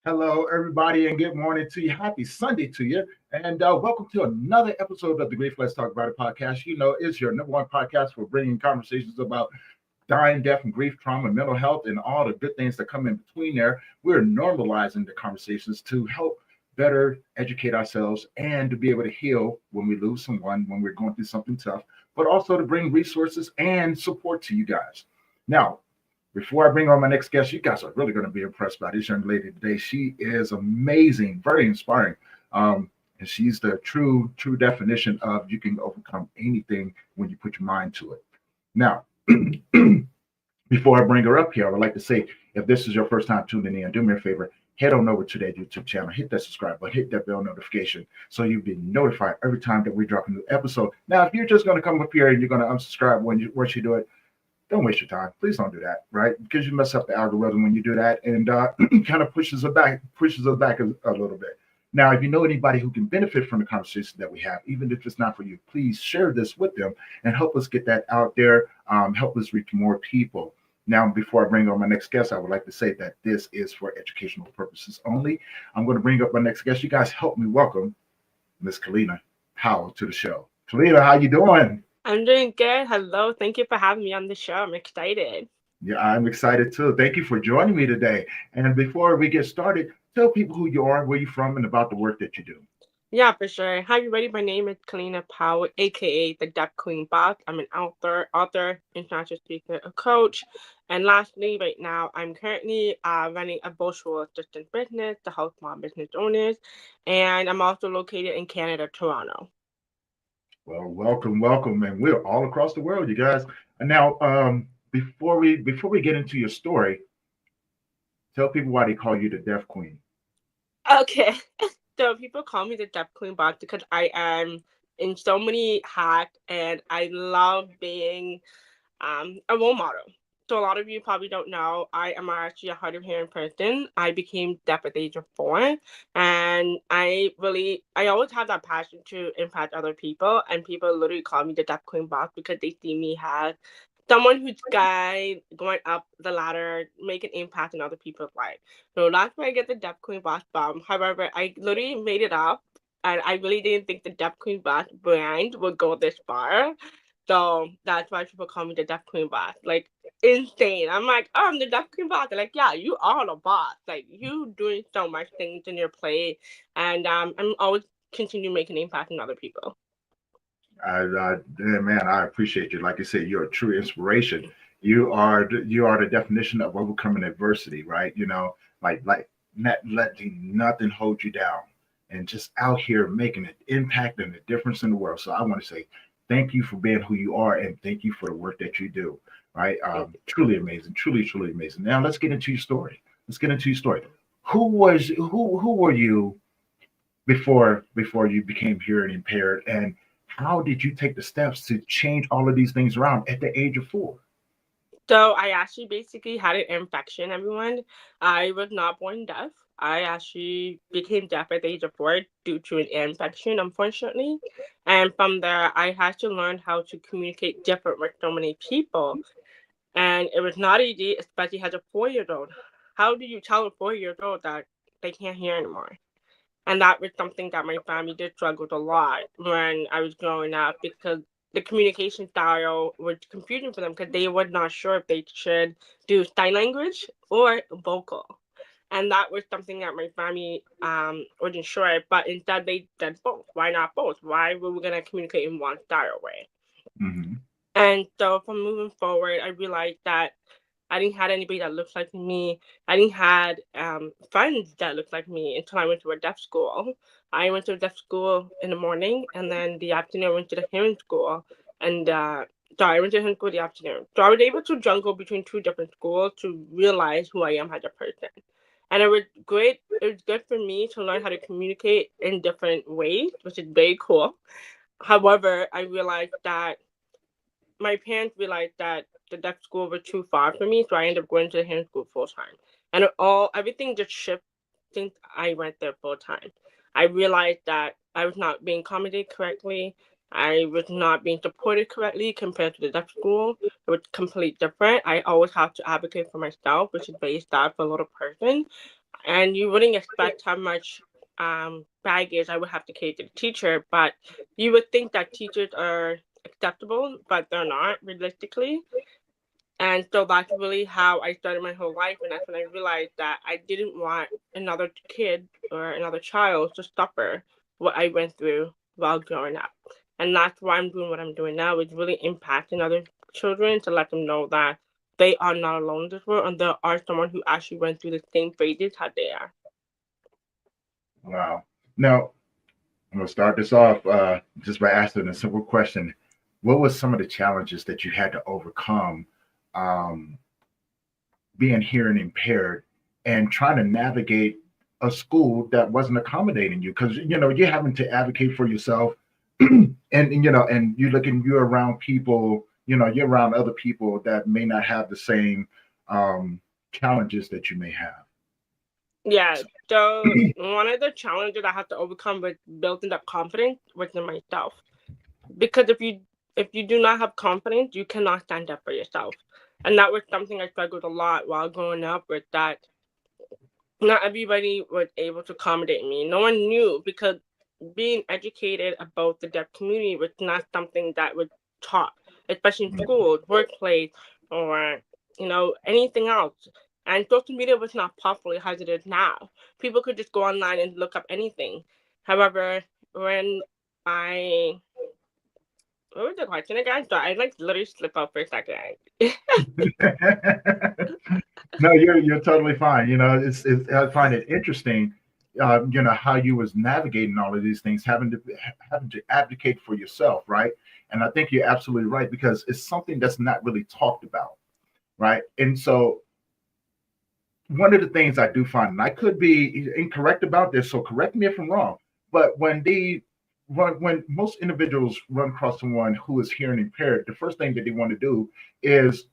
Hello, everybody, and good morning to you. Happy Sunday to you. And welcome to another episode of the Grief Let's Talk About It podcast. You know, it's your number one podcast for bringing conversations about dying, death, and grief, trauma, mental health, and all the good things that come in between there. We're normalizing the conversations to help better educate ourselves and to be able to heal when we lose someone, when we're going through something tough, but also to bring resources and support to you guys. Now, before I bring on my next guest, you guys are really going to be impressed by this young lady today. She is amazing, very inspiring. And she's the true definition of you can overcome anything when you put your mind to it. Now, before I bring her up here, I would like to say if this is your first time tuning in, do me a favor, head on over to that YouTube channel, hit that subscribe button, hit that bell notification so you'll be notified every time that we drop a new episode. Now, if you're just going to come up here and you're going to unsubscribe once you do it, don't waste your time. Please don't do that, right? Because you mess up the algorithm when you do that, and kind of pushes us back a little bit. Now, if you know anybody who can benefit from the conversation that we have, even if it's not for you, please share this with them and help us get that out there. Help us reach more people. Now, before I bring on my next guest, I would like to say that this is for educational purposes only. I'm going to bring up my next guest. You guys help me welcome Miss Kellina Powell to the show. Kellina, how you doing? I'm doing good. Hello. Thank you for having me on the show. I'm excited. Yeah, I'm excited too. Thank you for joining me today. And before we get started, tell people who you are, where you're from, and about the work that you do. Yeah, for sure. Hi, everybody. My name is Kellina Powell, aka the Deaf Queen Boss. I'm an author, international speaker, a coach. And lastly, right now, I'm currently running a virtual assistant business to help small business owners. And I'm also located in Canada, Toronto. Well, welcome, and we're all across the world, you guys. And now, before we get into your story, tell people why they call you the Deaf Queen. Okay. So people call me the Deaf Queen Boss because I am in so many hats and I love being a role model. So a lot of you probably don't know, I am actually a hard of hearing person. I became deaf at the age of 4, and I always have that passion to impact other people, and people literally call me the Deaf Queen Boss because they see me as someone who's going up the ladder, make an impact in other people's life. So that's where I get the Deaf Queen Boss from. However, I literally made it up. And I really didn't think the Deaf Queen Boss brand would go this far. So that's why people call me the Deaf Queen Boss. Like insane. I'm like, oh, I'm the Deaf Queen Boss. They're like, yeah, you are the boss. Like you doing so much things in your plate, and I'm always continue making impact on other people. Man, I appreciate you. Like I said, you're a true inspiration. You are the definition of overcoming adversity, right? You know, like not letting nothing hold you down, and just out here making an impact and a difference in the world. So I want to say thank you for being who you are, and thank you for the work that you do. Right? Truly amazing, truly amazing. Now let's get into your story. Let's get into your story. Who were you before you became hearing impaired, and how did you take the steps to change all of these things around at the age of 4? So I actually basically had an infection, everyone. I was not born deaf. I actually became deaf at the age of 4 due to an infection, unfortunately. And from there, I had to learn how to communicate different with so many people. And it was not easy, especially as a 4 year old. How do you tell a 4 year old that they can't hear anymore? And that was something that my family did struggle with a lot when I was growing up because the communication style was confusing for them because they were not sure if they should do sign language or vocal. And that was something that my family wasn't sure, but instead they did both. Why not both? Why were we going to communicate in one style way? Hmm. And so from moving forward, I realized that I didn't have anybody that looked like me. I didn't had friends that looked like me until I went to a deaf school. I went to a deaf school in the morning, and then the afternoon I went to the hearing school. And sorry, I went to hearing school in the afternoon. So I was able to juggle between two different schools to realize who I am as a person. And it was great. It was good for me to learn how to communicate in different ways, which is very cool. However, I realized that my parents realized that the deaf school was too far for me, so I ended up going to the hand school full time. And everything just shifted since I went there full time. I realized that I was not being accommodated correctly. I was not being supported correctly compared to the deaf school. It was completely different. I always have to advocate for myself, which is very sad for a little person. and you wouldn't expect how much baggage I would have to carry to the teacher, but you would think that teachers are acceptable, but they're not realistically. And so that's really how I started my whole life, and that's when I realized that I didn't want another kid or another child to suffer what I went through while growing up. And that's why I'm doing what I'm doing now, is really impacting other children to let them know that they are not alone in this world, and there are someone who actually went through the same phases as they are. Wow. Now, I'm going to start this off just by asking a simple question. What was some of the challenges that you had to overcome um, being hearing impaired and trying to navigate a school that wasn't accommodating you? Because, you're having to advocate for yourself and you're around people, you're around other people that may not have the same um, challenges that you may have. Yeah, so one of the challenges I had to overcome was building that confidence within myself. Because if you do not have confidence, you cannot stand up for yourself. And that was something I struggled a lot while growing up with, that not everybody was able to accommodate me. No one knew, because being educated about the deaf community was not something that was taught, especially in schools, workplace, or anything else. And social media was not popular as it is now. People could just go online and look up anything. However, when I what was the question again? So I like literally slip up for a second. No, you're totally fine. It's I find it interesting, how you was navigating all of these things, having to advocate for yourself, right? And I think you're absolutely right, because it's something that's not really talked about, right? And so one of the things I do find, and I could be incorrect about this, so correct me if I'm wrong, but when most individuals run across someone who is hearing impaired, the first thing that they want to do is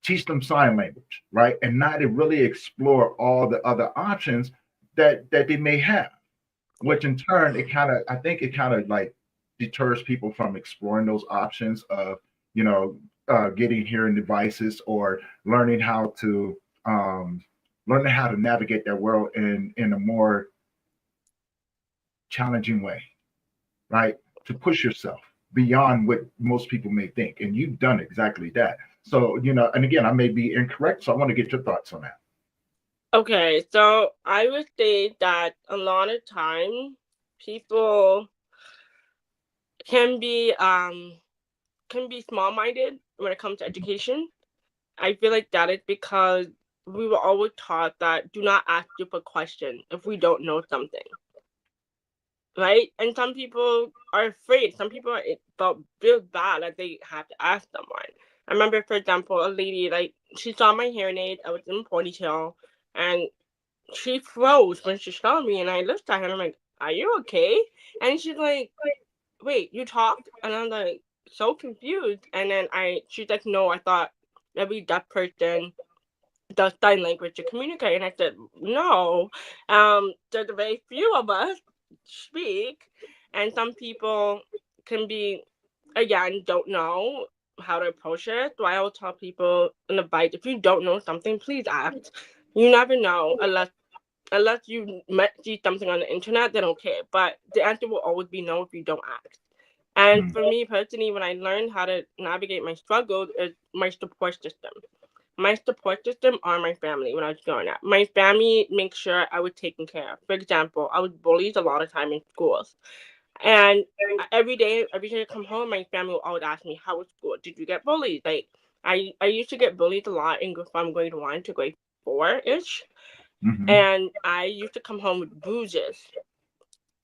teach them sign language, right? And not to really explore all the other options that they may have, Yeah. which in turn I think it kind of like deters people from exploring those options of, you know, getting hearing devices or learning how to um, learning how to navigate that world in a more challenging way, right? To push yourself beyond what most people may think. And you've done exactly that. So, and again, I may be incorrect. So I want to get your thoughts on that. Okay, so I would say that a lot of time people can be um can be small minded when it comes to education. I feel like that is because we were always taught that do not ask stupid questions if we don't know something, right? And some people are afraid. Some people feel bad that they have to ask someone. I remember, for example, a lady, like, she saw my hearing aid. I was in a ponytail, and she froze when she saw me, and I looked at her and I'm like, "Are you okay?" And she's like, "Wait, you talked?" And I'm like, so confused. And then she's like, "No, I thought every deaf person does sign language to communicate." And I said, "No, there's very few of us speak, and some people can be, again, don't know how to approach it." So I always tell people in the bite, if you don't know something, please ask. You never know, unless you might see something on the internet, then okay. But the answer will always be no if you don't ask. And Mm, for me personally, when I learned how to navigate my struggles, is my support system. My support system are my family when I was growing up. My family makes sure I was taken care of. For example, I was bullied a lot of time in schools. And every day I come home, my family will always ask me, "How was school? Did you get bullied?" Like, I used to get bullied a lot from grade 1 to grade 4 ish. hmm And I used to come home with bruises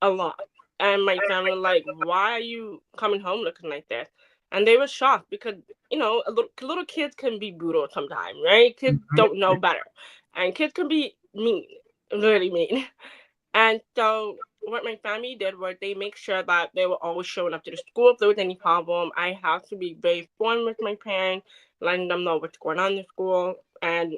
a lot. And my family was like, "Why are you coming home looking like this?" And they were shocked because, little kids can be brutal sometimes, right? Kids hmm don't know better. And kids can be mean, really mean. And so what my family did was they make sure that they were always showing up to the school if there was any problem. I have to be very firm with my parents, letting them know what's going on in the school. And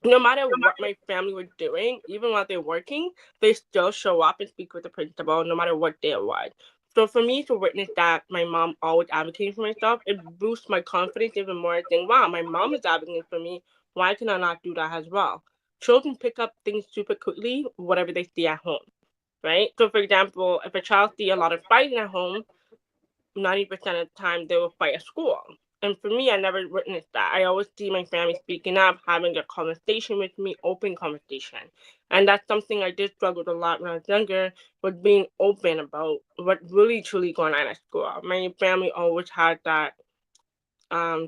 no matter what my family was doing, even while they're working, they still show up and speak with the principal, no matter what day it was. So for me to witness that my mom always advocating for myself, it boosts my confidence even more. I think, wow, my mom is advocating for me. Why can I not do that as well? children pick up things super quickly, whatever they see at home, right? So, for example, if a child see a lot of fighting at home, 90% of the time they will fight at school. And for me, I never witnessed that. I always see my family speaking up, having a conversation with me, open conversation. And that's something I did struggle with a lot when I was younger, was being open about what really truly going on at school. My family always had that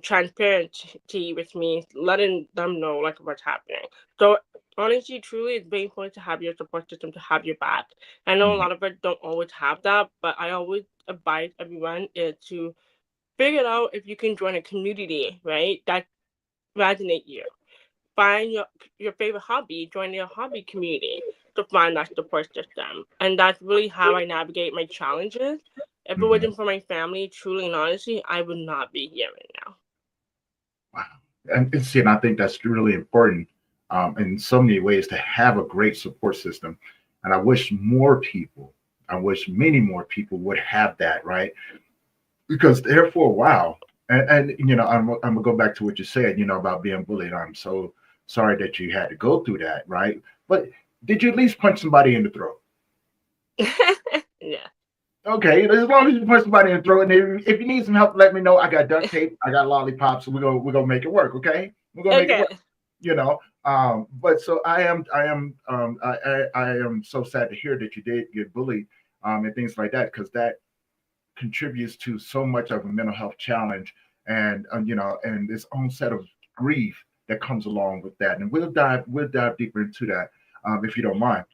transparency with me, letting them know like what's happening. So honestly, truly, it's very important to have your support system, to have your back. I know a Mhm. lot of us don't always have that, but I always advise everyone is to figure out if you can join a community, right? That resonate you. Find your favorite hobby, join your hobby community to find that support system. And that's really how I navigate my challenges. If it Mhm. wasn't for my family, truly and honestly, I would not be here right now. Wow. And see, and I think that's really important in so many ways to have a great support system. And I wish more people, I wish many more people would have that, right? Because there for a while, I'm gonna go back to what you said, about being bullied. I'm so sorry that you had to go through that, right? But did you at least punch somebody in the throat? Yeah. Okay, as long as you punch somebody in the throat, and if you need some help, let me know. I got duct tape, I got lollipops, so we're gonna make it work. Okay, we're gonna make it Okay. work. But so I am so sad to hear that you did get bullied, and things like that, because that contributes to so much of a mental health challenge, and its own set of grief that comes along with that. And we'll dive deeper into that, if you don't mind.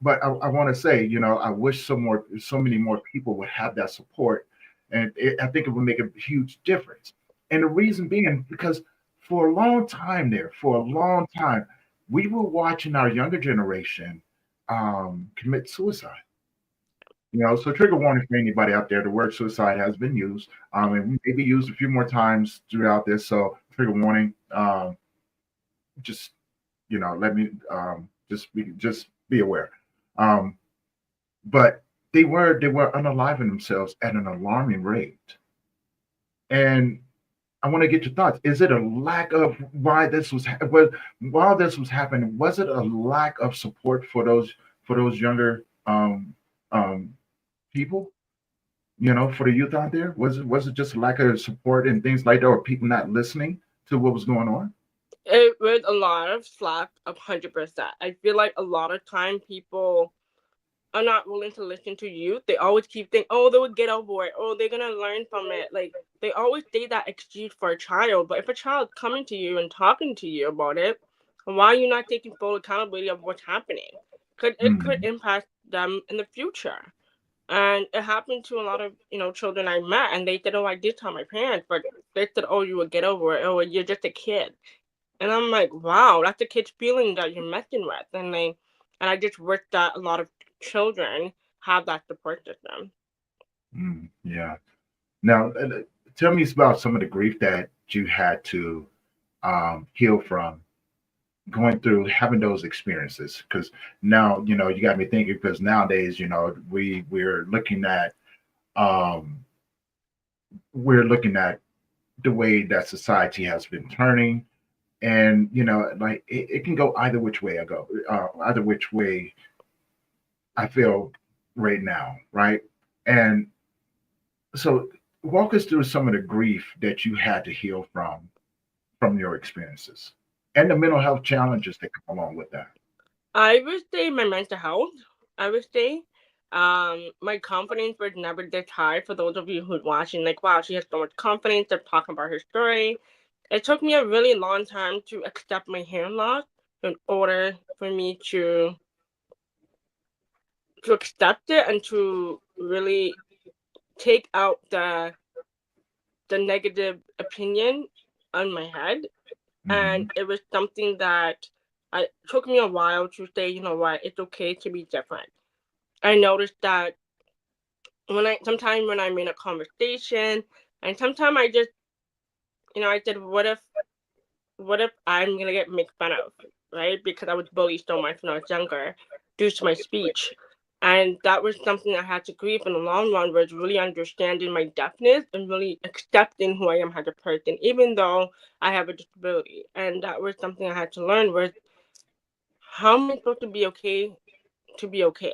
But I want to say, I wish so many more people would have that support, and I think it would make a huge difference. And the reason being because for a long time, we were watching our younger generation commit suicide. So trigger warning for anybody out there: the word suicide has been used, and we may be used a few more times throughout this. So trigger warning. Just let me just be aware. Um, but they were unaliving themselves at an alarming rate, and I want to get your thoughts. Is it a lack of while this was happening? Was it a lack of support for those younger um, people? For the youth out there? Was it just a lack of support and things like that, or people not listening to what was going on? It was a lot of slack, 100%. I feel like a lot of time people are not willing to listen to you. They always keep thinking, oh, they would get over it. Oh, they're gonna learn from it. Like they always say that excuse for a child. But if a child's coming to you and talking to you about it, why are you not taking full accountability of what's happening? Because it could Mm, impact them in the future. And it happened to a lot of children I met, and they said, "Oh, I did tell my parents," but they said, "Oh, you would get over it. Oh, you're just a kid." And I'm like, "Wow, that's a kid's feeling that you're messing with." And I just wish that a lot of children have that support system. yeah. Now, tell me about some of the grief that you had to heal from going through having those experiences. Because now, you got me thinking. Because nowadays, um, we're looking at the way that society has been turning, and like it can go either which way either which way I feel right now, right? And so walk us through some of the grief that you had to heal from your experiences and the mental health challenges that come along with that. I would say my mental health. I would say, my confidence was never this high. For those of you who's watching, like, wow, she has so much confidence. They're talking about her story. It took me a really long time to accept my hearing loss in order for me to accept it and to really take out the negative opinion on my head. Hmm. And it was something that I took me a while to say, you know what, it's okay to be different. I noticed that sometimes when I'm in a conversation, and sometimes I just, I said, what if I'm gonna get made fun of, right? Because I was bullied so much when I was younger due to my speech. And that was something I had to grieve in the long run, was really understanding my deafness and really accepting who I am as a person, even though I have a disability. And that was something I had to learn, was how am I supposed to be okay to be okay?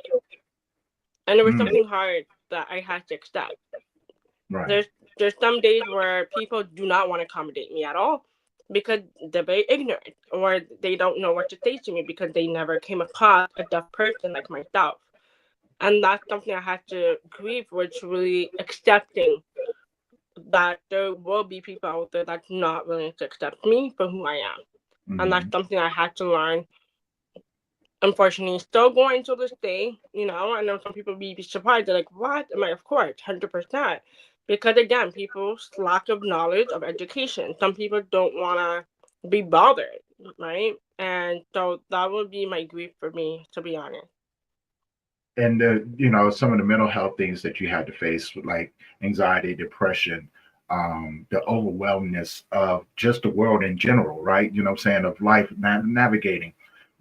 And it was Mm, something hard that I had to accept. right. There's some days where people do not want to accommodate me at all because they're very ignorant or they don't know what to say to me because they never came across a deaf person like myself. And that's something I had to grieve, which really accepting that there will be people out there that's not willing to accept me for who I am. And that's Hmm. something I had to learn. Unfortunately, still going to this day, I know some people be surprised. They're like, what? I'm like, of course, 100%. Because again, people's lack of knowledge of education. Some people don't want to be bothered, right? And so that would be my grief for me, to be honest. And some of the mental health things that you had to face, like anxiety, depression, the overwhelmness of just the world in general, right? You know what I'm saying, of life navigating,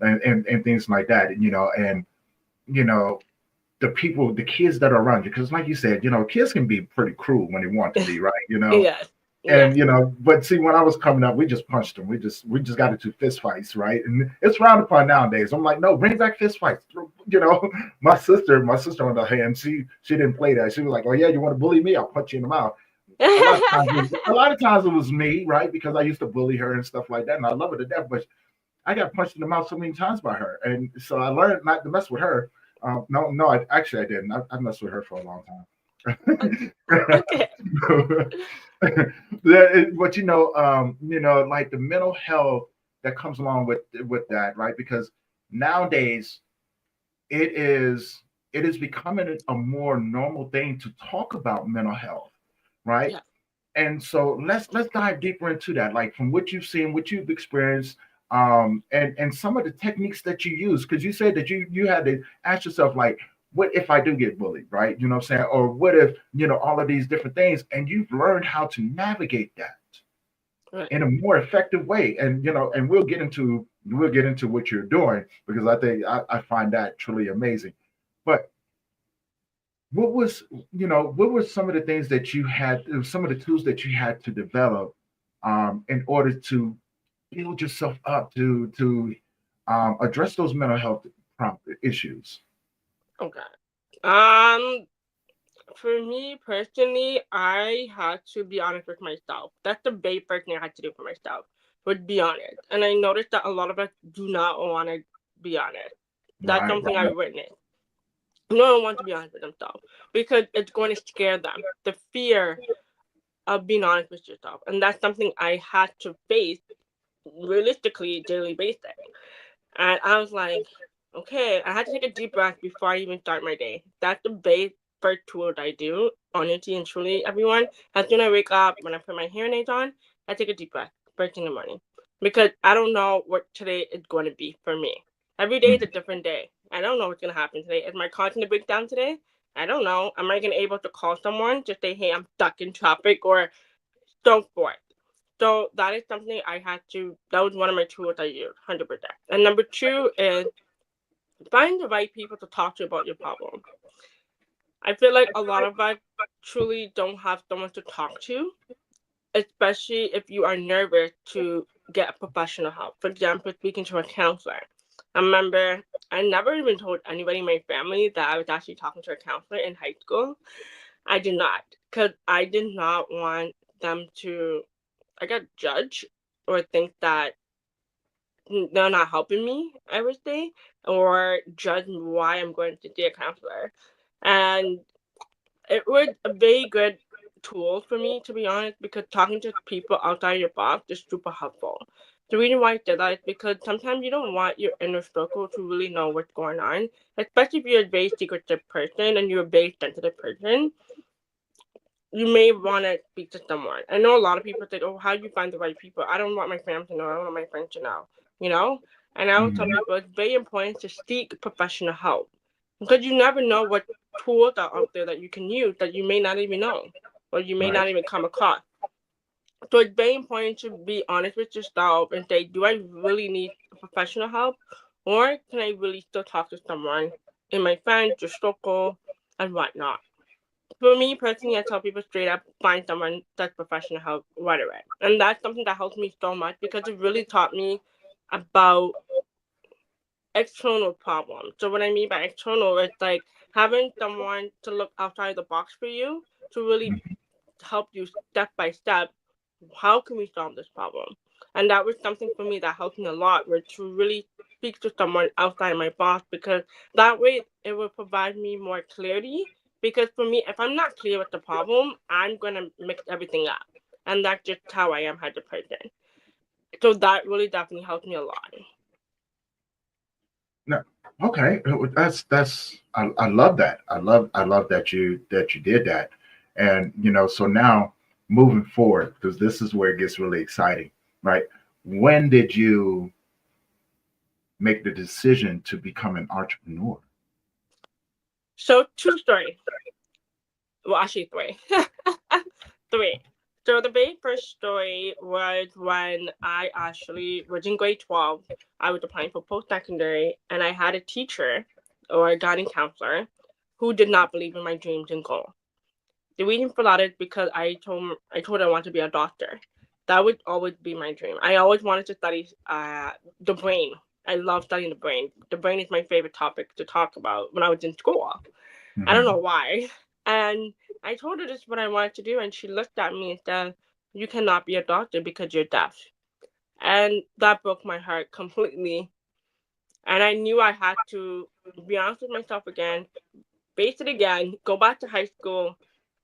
and things like that. And you know the people, the kids that are around you, because like you said, kids can be pretty cruel when they want to be, right? Yes, And yes. but see, when I was coming up, we just punched them. We just got into fist fights, right? And it's frowned upon nowadays. I'm like, no, bring back fist fights. You know, my sister on the hand, she didn't play that. She was like, oh yeah, you want to bully me? I'll punch you in the mouth. A lot of times it was me, right? Because I used to bully her and stuff like that, and I love her to death. But I got punched in the mouth so many times by her, and so I learned not to mess with her. No, no, I didn't. I messed with her for a long time. Okay. But like the mental health that comes along with that, right? Because nowadays it is it is becoming a more normal thing to talk about mental health, right? Yeah. And so let's dive deeper into that, like from what you've seen, what you've experienced, and some of the techniques that you use, because you said that you had to ask yourself, like, what if I do get bullied, right? You know what I'm saying? Or what if, all of these different things, and you've learned how to navigate that Right. in a more effective way. And and we'll get into what you're doing, because I think I find that truly amazing. But what was what were some of the things that you had, some of the tools that you had to develop, in order to build yourself up to address those mental health issues? Okay. Um, for me personally, I had to be honest with myself. That's the very first thing I had to do for myself. Would be honest. And I noticed that a lot of us do not want to be honest. That's Right, something I right. witnessed. No one wants to be honest with themselves because it's going to scare them. The fear of being honest with yourself. And that's something I had to face realistically daily basis. And I was like, okay, I had to take a deep breath before I even start my day. That's the base first tool that I do, honestly and truly, everyone. As soon as I wake up, when I put my hearing aids on, I take a deep breath first thing in the morning. Because I don't know what today is going to be for me. Every day is a Mm, different day. I don't know what's going to happen today. Is my car going to break down today? I don't know. Am I going to be able to call someone to say, hey, I'm stuck in traffic or so forth? So that is something I had to, that was one of my tools I used, 100%. And number two is find the right people to talk to about your problem. I feel like a lot of us truly don't have someone to talk to, especially if you are nervous to get professional help. For example, speaking to a counselor. I remember I never even told anybody in my family that I was actually talking to a counselor in high school. I did not, because I did not want them to, I got judged or think that they're not helping me, I would say, or judge why I'm going to see a counselor. And it was a very good tool for me, to be honest, because talking to people outside your box is super helpful. The reason why I did that is because sometimes you don't want your inner circle to really know what's going on, especially if you're a very secretive person and you're a very sensitive person. You may want to speak to someone. I know a lot of people think, oh, how do you find the right people? I don't want my family to know. I don't want my friends to know, you know? And I would tell mhm. people it's very important to seek professional help because you never know what tools are out there that you can use that you may not even know or you may Right. not even come across. So it's very important to be honest with yourself and say, do I really need professional help or can I really still talk to someone in my friends, your circle, and whatnot? For me personally, I tell people straight up, find someone that's professional help right away. And that's something that helps me so much because it really taught me about external problem. So what I mean by external is like having someone to look outside the box for you to really Mhm. help you step by step. How can we solve this problem? And that was something for me that helped me a lot, where to really speak to someone outside my box, because that way it will provide me more clarity. Because for me, if I'm not clear with the problem, I'm gonna mix everything up, and that's just how I am as a person. So that really definitely helped me a lot. No, okay, I love that. I love that you did that, and so now moving forward, because this is where it gets really exciting, right? When did you make the decision to become an entrepreneur? So two stories. Well, actually three. Three. So the very first story was when I actually was in grade 12. I was applying for post-secondary, and I had a teacher or a guidance counselor who did not believe in my dreams and goals. The reason for that is because I told her I wanted to be a doctor. That would always be my dream. I always wanted to study the brain. I love studying the brain. The brain is my favorite topic to talk about when I was in school. I don't know Hmm. why. And I told her this is what I wanted to do, and she looked at me and said, "You cannot be a doctor because you're deaf." And that broke my heart completely. And I knew I had to be honest with myself again, face it again, go back to high school,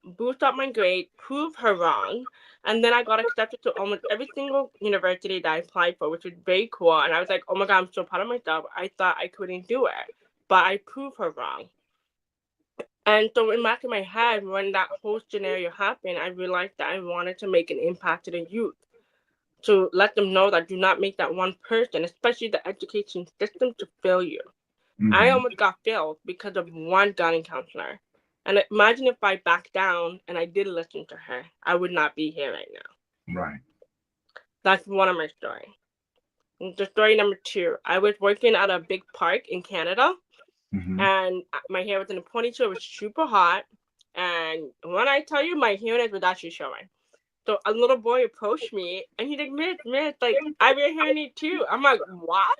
boost up my grade, prove her wrong. And then I got accepted to almost every single university that I applied for, which was very cool. And I was like, oh my God, I'm so proud of myself. I thought I couldn't do it, but I proved her wrong. And so in back in my head, when that whole scenario happened, I realized that I wanted to make an impact to the youth, to let them know that do not make that one person, especially the education system, to fail you. I Hmm. almost got failed because of one guidance counselor. And imagine if I backed down and I did listen to her, I would not be here right now. Right. That's one of my stories. The story number two, I was working at a big park in Canada, Hmm. and my hair was in a ponytail. It was super hot. And when I tell you, my hairnet was actually showing. So a little boy approached me and he's like, Miss, like, I wear hearing aid too. I'm like, what?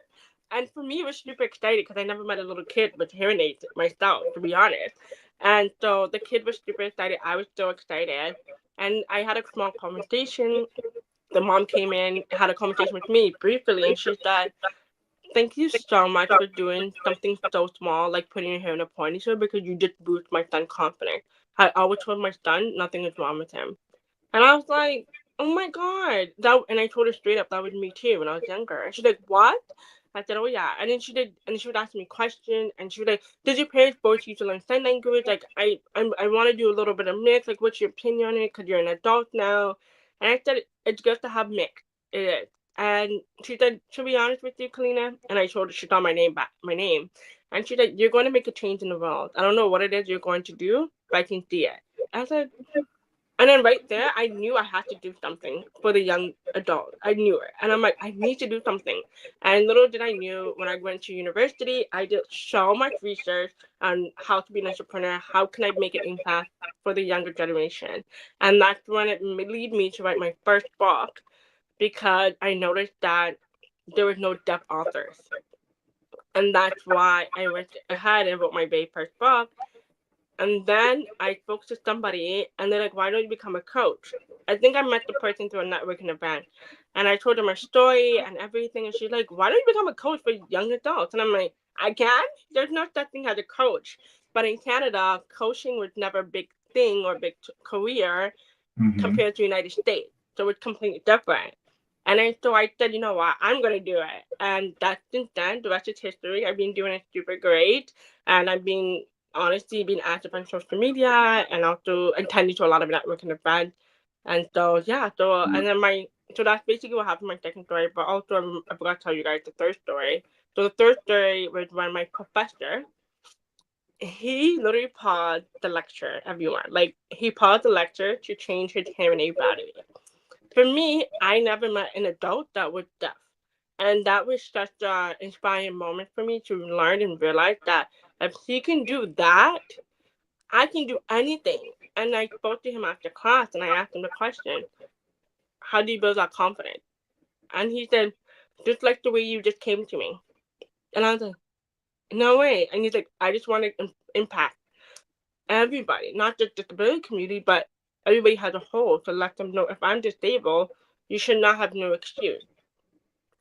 And for me, it was super excited because I never met a little kid with hearing aids myself, to be honest. And so the kid was super excited. I was so excited. And I had a small conversation. The mom came in, had a conversation with me briefly, and she said, "Thank you so much for doing something so small, like putting your hair in a ponytail, because you just boost my son's confidence. I always told my son nothing is wrong with him." And I was like, "Oh my God." And I told her straight up that was me too when I was younger. And she's like, "What?" I said, "Oh yeah." And then she would ask me questions, and she would like, "Did your parents force you to learn sign language? Like, I want to do a little bit of mix. Like, what's your opinion on it? Because you're an adult now." And I said, "It's good to have mix. It is." And she said, "To be honest with you, Kellina," and I told her, she saw my name, and she said, "You're going to make a change in the world. I don't know what it is you're going to do, but I can see it." I said, and then right there, I knew I had to do something for the young adult. I knew it. And I'm like, I need to do something. And little did I knew, when I went to university, I did so much research on how to be an entrepreneur, how can I make an impact for the younger generation. And that's when it lead me to write my first book, because I noticed that there was no deaf authors. And that's why I went ahead and wrote my very first book. And then I spoke to somebody, and they're like, "Why don't you become a coach?" I think I met the person through a networking event. And I told her my story and everything. And she's like, "Why don't you become a coach for young adults?" And I'm like, "I can?" There's no such thing as a coach. But in Canada, coaching was never a big thing or big career Hmm. compared to United States. So it's completely different. And then so I said, you know what, I'm gonna do it. And that since then, the rest is history. I've been doing it super great. And I've been honestly been active on social media and also attending to a lot of networking events. And so yeah, so and then so that's basically what happened in my second story, but also I forgot to tell you guys the third story. So the third story was when my professor, he literally paused the lecture, everyone. Like, he paused the lecture to change his hearing aid battery. For me, I never met an adult that was deaf. And that was such an inspiring moment for me to learn and realize that if he can do that, I can do anything. And I spoke to him after class and I asked him the question, how do you build that confidence? And he said, just like the way you just came to me. And I was like, no way. And he's like, I just want to impact everybody, not just the disability community, but everybody as a whole, to let them know if I'm disabled, you should not have no excuse.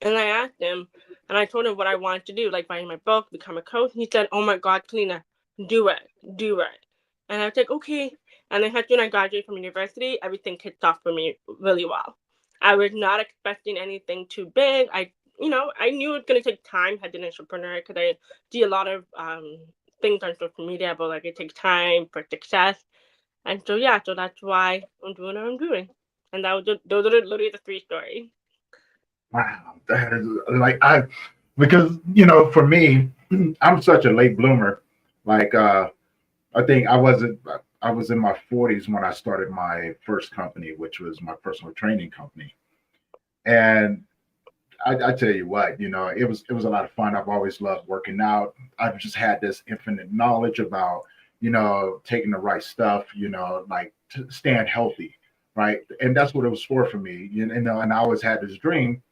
And I asked him, and I told him what I wanted to do, like writing my book, become a coach. And he said, "Oh my God, Kellina, do it, do it." And I was like, "Okay." And then as soon as I graduated from university, everything kicked off for me really well. I was not expecting anything too big. I knew it was gonna take time as an entrepreneur because I see a lot of things on social media about like it takes time for success. And so yeah, so that's why I'm doing what I'm doing. And that was those are literally the three stories. Wow, that is like because for me, I'm such a late bloomer. Like I think I was in my 40s when I started my first company, which was my personal training company. And I tell you what, it was a lot of fun. I've always loved working out. I've just had this infinite knowledge about, taking the right stuff, like to stand healthy, right? And that's what it was for me, and I always had this dream,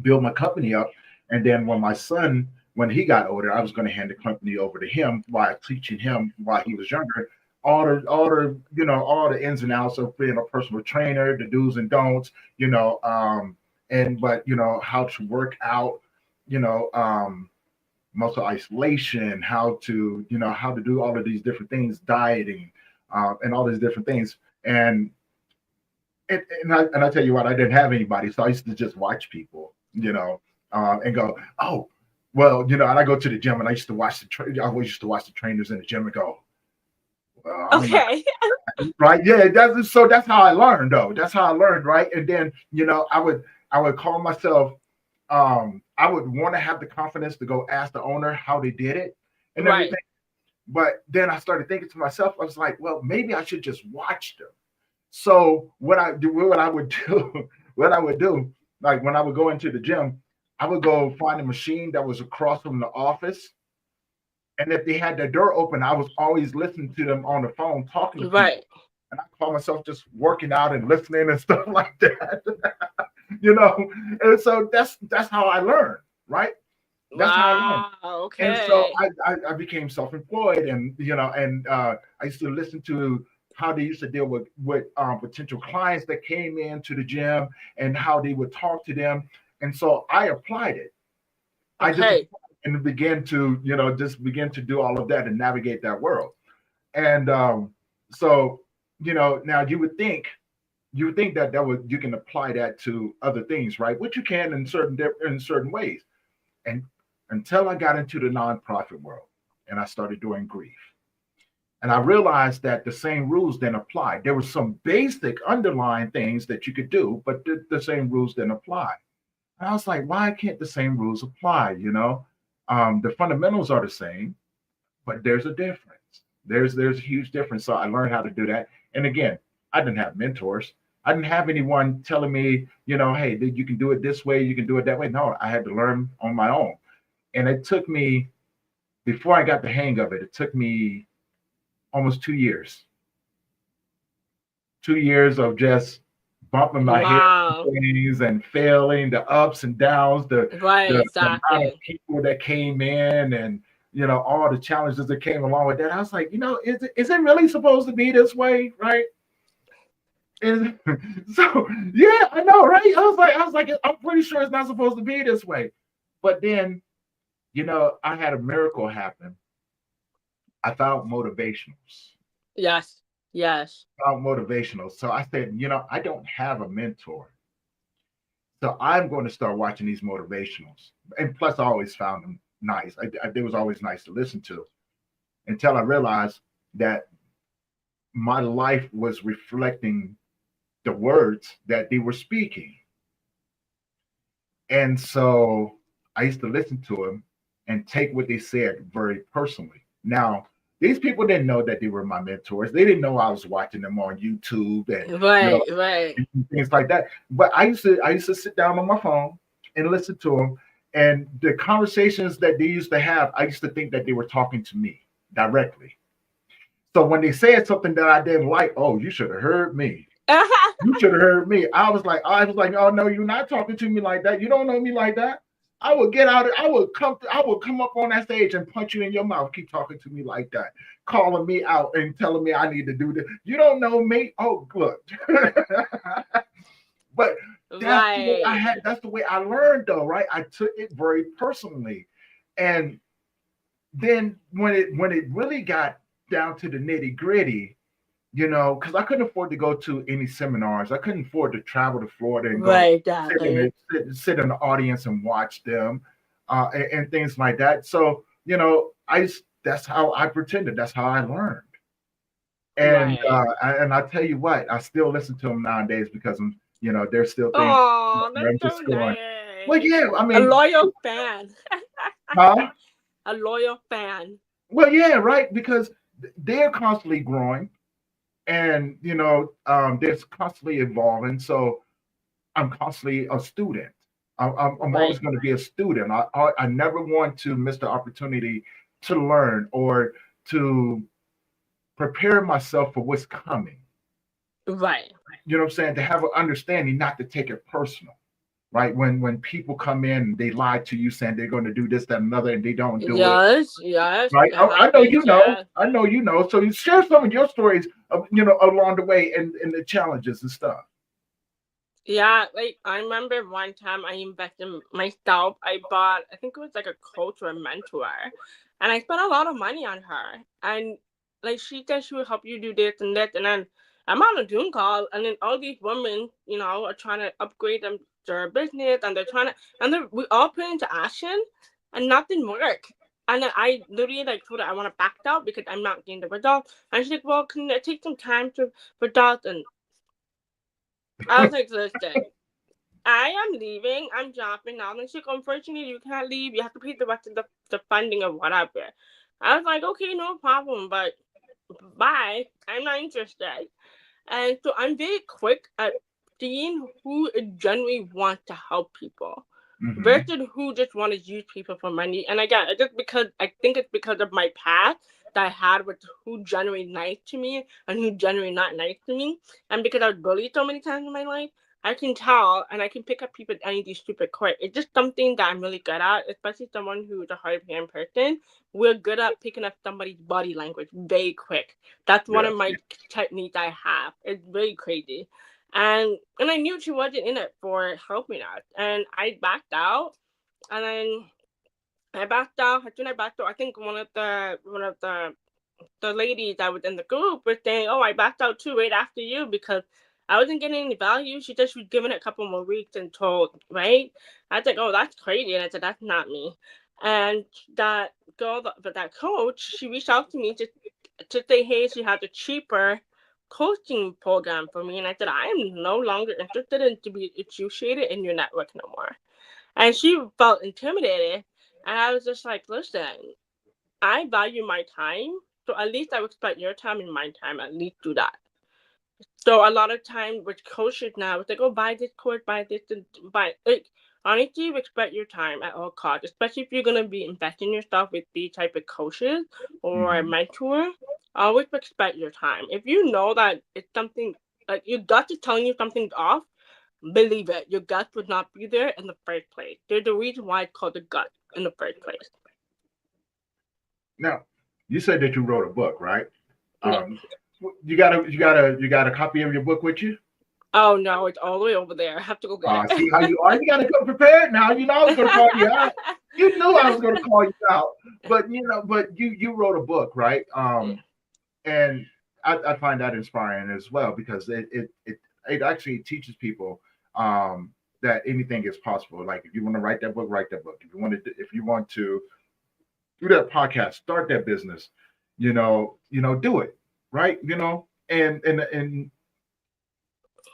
build my company up. And then when he got older, I was going to hand the company over to him while teaching him while he was younger all the ins and outs of being a personal trainer, the do's and don'ts, and but how to work out, you know, um, muscle isolation, how to do all of these different things, dieting, and all these different things. And I tell you what, I didn't have anybody, so I used to just watch people, and go, oh, well, and I go to the gym and I used to watch I always used to watch the trainers in the gym and go, well, I'm not Okay. right. Yeah, that's how I learned though. That's how I learned, right? And then I would call myself. I would want to have the confidence to go ask the owner how they did it and Right. everything. But then I started thinking to myself, I was like, well, maybe I should just watch them. So what I would do, what I would do, like when I would go into the gym, I would go find a machine that was across from the office. And if they had their door open, I was always listening to them on the phone talking to people. Right. And I call myself just working out and listening and stuff like that. you know. And so that's how I learned, right? That's how I learned. Wow. And so Okay. I became self-employed, and I used to listen to how they used to deal with potential clients that came into the gym and how they would talk to them. And so I applied it. I just Okay. and began to just begin to do all of that and navigate that world. And so now you would think that would you can apply that to other things, right? Which you can in certain ways. And until I got into the nonprofit world and I started doing grief, and I realized that the same rules didn't apply. There were some basic underlying things that you could do, but the same rules didn't apply. And I was like, why can't the same rules apply? The fundamentals are the same, but there's a difference. There's a huge difference. So I learned how to do that. And again, I didn't have mentors. I didn't have anyone telling me, hey, you can do it this way, you can do it that way. No, I had to learn on my own. And it took me, before I got the hang of it, it took me almost 2 years. 2 years of just bumping my head Wow. into things and failing, the ups and downs, the Right. the amount of Exactly. people that came in, and all the challenges that came along with that. I was like, is it really supposed to be this way, right? And so yeah, I know, right? I was like, I'm pretty sure it's not supposed to be this way. But then, I had a miracle happen. I found motivationals. Yes. Yes. Found motivational. So I said, I don't have a mentor. So I'm going to start watching these motivationals. And plus, I always found them nice. They was always nice to listen to until I realized that my life was reflecting the words that they were speaking. And so I used to listen to them and take what they said very personally. Now, these people didn't know that they were my mentors. They didn't know I was watching them on YouTube and Right. Right. things like that. But I used to sit down on my phone and listen to them. And the conversations that they used to have, I used to think that they were talking to me directly. So when they said something that I didn't like, oh, you should have heard me. You should have heard me. I was like, oh no, you're not talking to me like that. You don't know me like that. I would get out. I would come up on that stage and punch you in your mouth. Keep talking to me like that, calling me out and telling me I need to do this. You don't know me. Oh, look. But that's the way I Right. had. That's the way I learned, though, right? I took it very personally, and then when it really got down to the nitty gritty, because I couldn't afford to go to any seminars. I couldn't afford to travel to Florida and go Right, sit exactly. sit in the audience and watch them, and things like that. So that's how I pretended. That's how I learned. And Right. I tell you what, I still listen to them nowadays because there's still things Oh, where that's I'm so just going, well, nice. yeah, I A mean, loyal fan. huh? A loyal fan. Well, yeah, right, because they're constantly growing, and they're constantly evolving. So I'm constantly a student. I'm Right. always going to be a student. I never want to miss the opportunity to learn or to prepare myself for what's coming. Right. You know what I'm saying? To have an understanding, not to take it personal. Right? When people come in, they lie to you saying they're going to do this, that, and another, and they don't do it. Yes, yes, Right? it I know happens, yeah. I know you know. So you share some of your stories of along the way and the challenges and stuff. Yeah, like I remember one time I invested in myself. I bought, I think it was like a coach or a mentor, and I spent a lot of money on her. And like she said, she would help you do this and that. And then I'm on a Zoom call, and then all these women, are trying to upgrade them their business, and they're trying to, and we all put into action, and nothing worked. And then I literally like told her I want to back out because I'm not getting the results. And she's like, "Well, can it take some time to results?" And I was like, "Listen. I am leaving. I'm dropping out. And she's like, unfortunately, you can't leave. You have to pay the rest of the funding or whatever. I was like, okay, no problem, but bye. I'm not interested. And so I'm very quick at seeing who genuinely wants to help people Mm-hmm. versus who just want to use people for money. And again, it's just because I think it's because of my past that I had with who genuinely nice to me and who genuinely not nice to me. And because I was bullied so many times in my life, I can tell and I can pick up people energy super quick. It's just something that I'm really good at, especially someone who's a hard of hearing person. We're good at picking up somebody's body language very quick. That's one Yes. of my techniques I have. It's very crazy. And I knew she wasn't in it for helping us. And I backed out. And then I backed out. As soon as I backed out, I think one of the ladies that was in the group was saying, "Oh, I backed out too right after you because I wasn't getting any value." She said she was giving it a couple more weeks and told, right? I was like, "Oh, that's crazy," and I said, "That's not me." And that girl, but that coach, she reached out to me to say, "Hey, she has a cheaper coaching program for me," and I said, "I am no longer interested in to be associated in your network no more." And she felt intimidated, and I was just like, "Listen, I value my time, so at least I respect your time and my time. At least do that." So a lot of time with coaches now, it's like, "Oh, buy this course, buy this, and buy." Like, honestly, respect your time at all costs, especially if you're gonna be investing yourself with these type of coaches or a Mm-hmm. mentor. Always respect your time. If you know that it's something like your gut is telling you something's off, believe it. Your gut would not be there in the first place. There's a reason why it's called the gut in the first place. Now, you said that you wrote a book, right? Yeah. Um, you got a copy of your book with you? Oh no, it's all the way over there. I have to go get See how you are. You got to come prepared now. You know I was going to call you out. it. You knew I was going to call you out, but you wrote a book, right? Yeah. And I find that inspiring as well because it actually teaches people that anything is possible. Like if you want to write that book, write that book. If you want to do that podcast, start that business, do it, right? And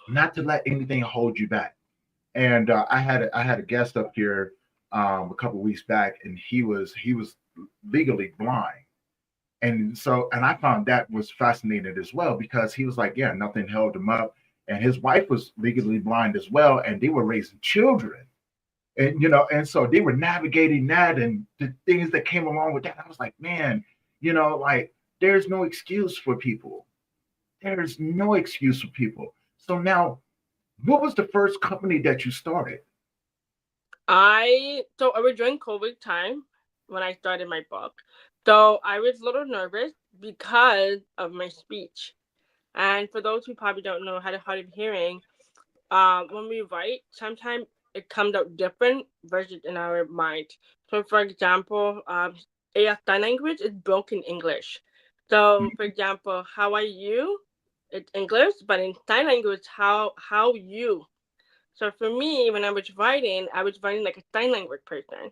not to let anything hold you back. And I had a guest up here a couple of weeks back, and he was legally blind, and I found that was fascinating as well because he was like, yeah, nothing held him up, and his wife was legally blind as well, and they were raising children, and so they were navigating that and the things that came along with that. I was like, man, like there's no excuse for people. There's no excuse for people. So now, what was the first company that you started? So I was during COVID time when I started my book. So I was a little nervous because of my speech. And for those who probably don't know how to hard of hearing, when we write, sometimes it comes out different versions in our mind. So, for example, a sign language is broken English. So, for example, how are you? It's English, but in sign language, how you. So for me, when I was writing like a sign language person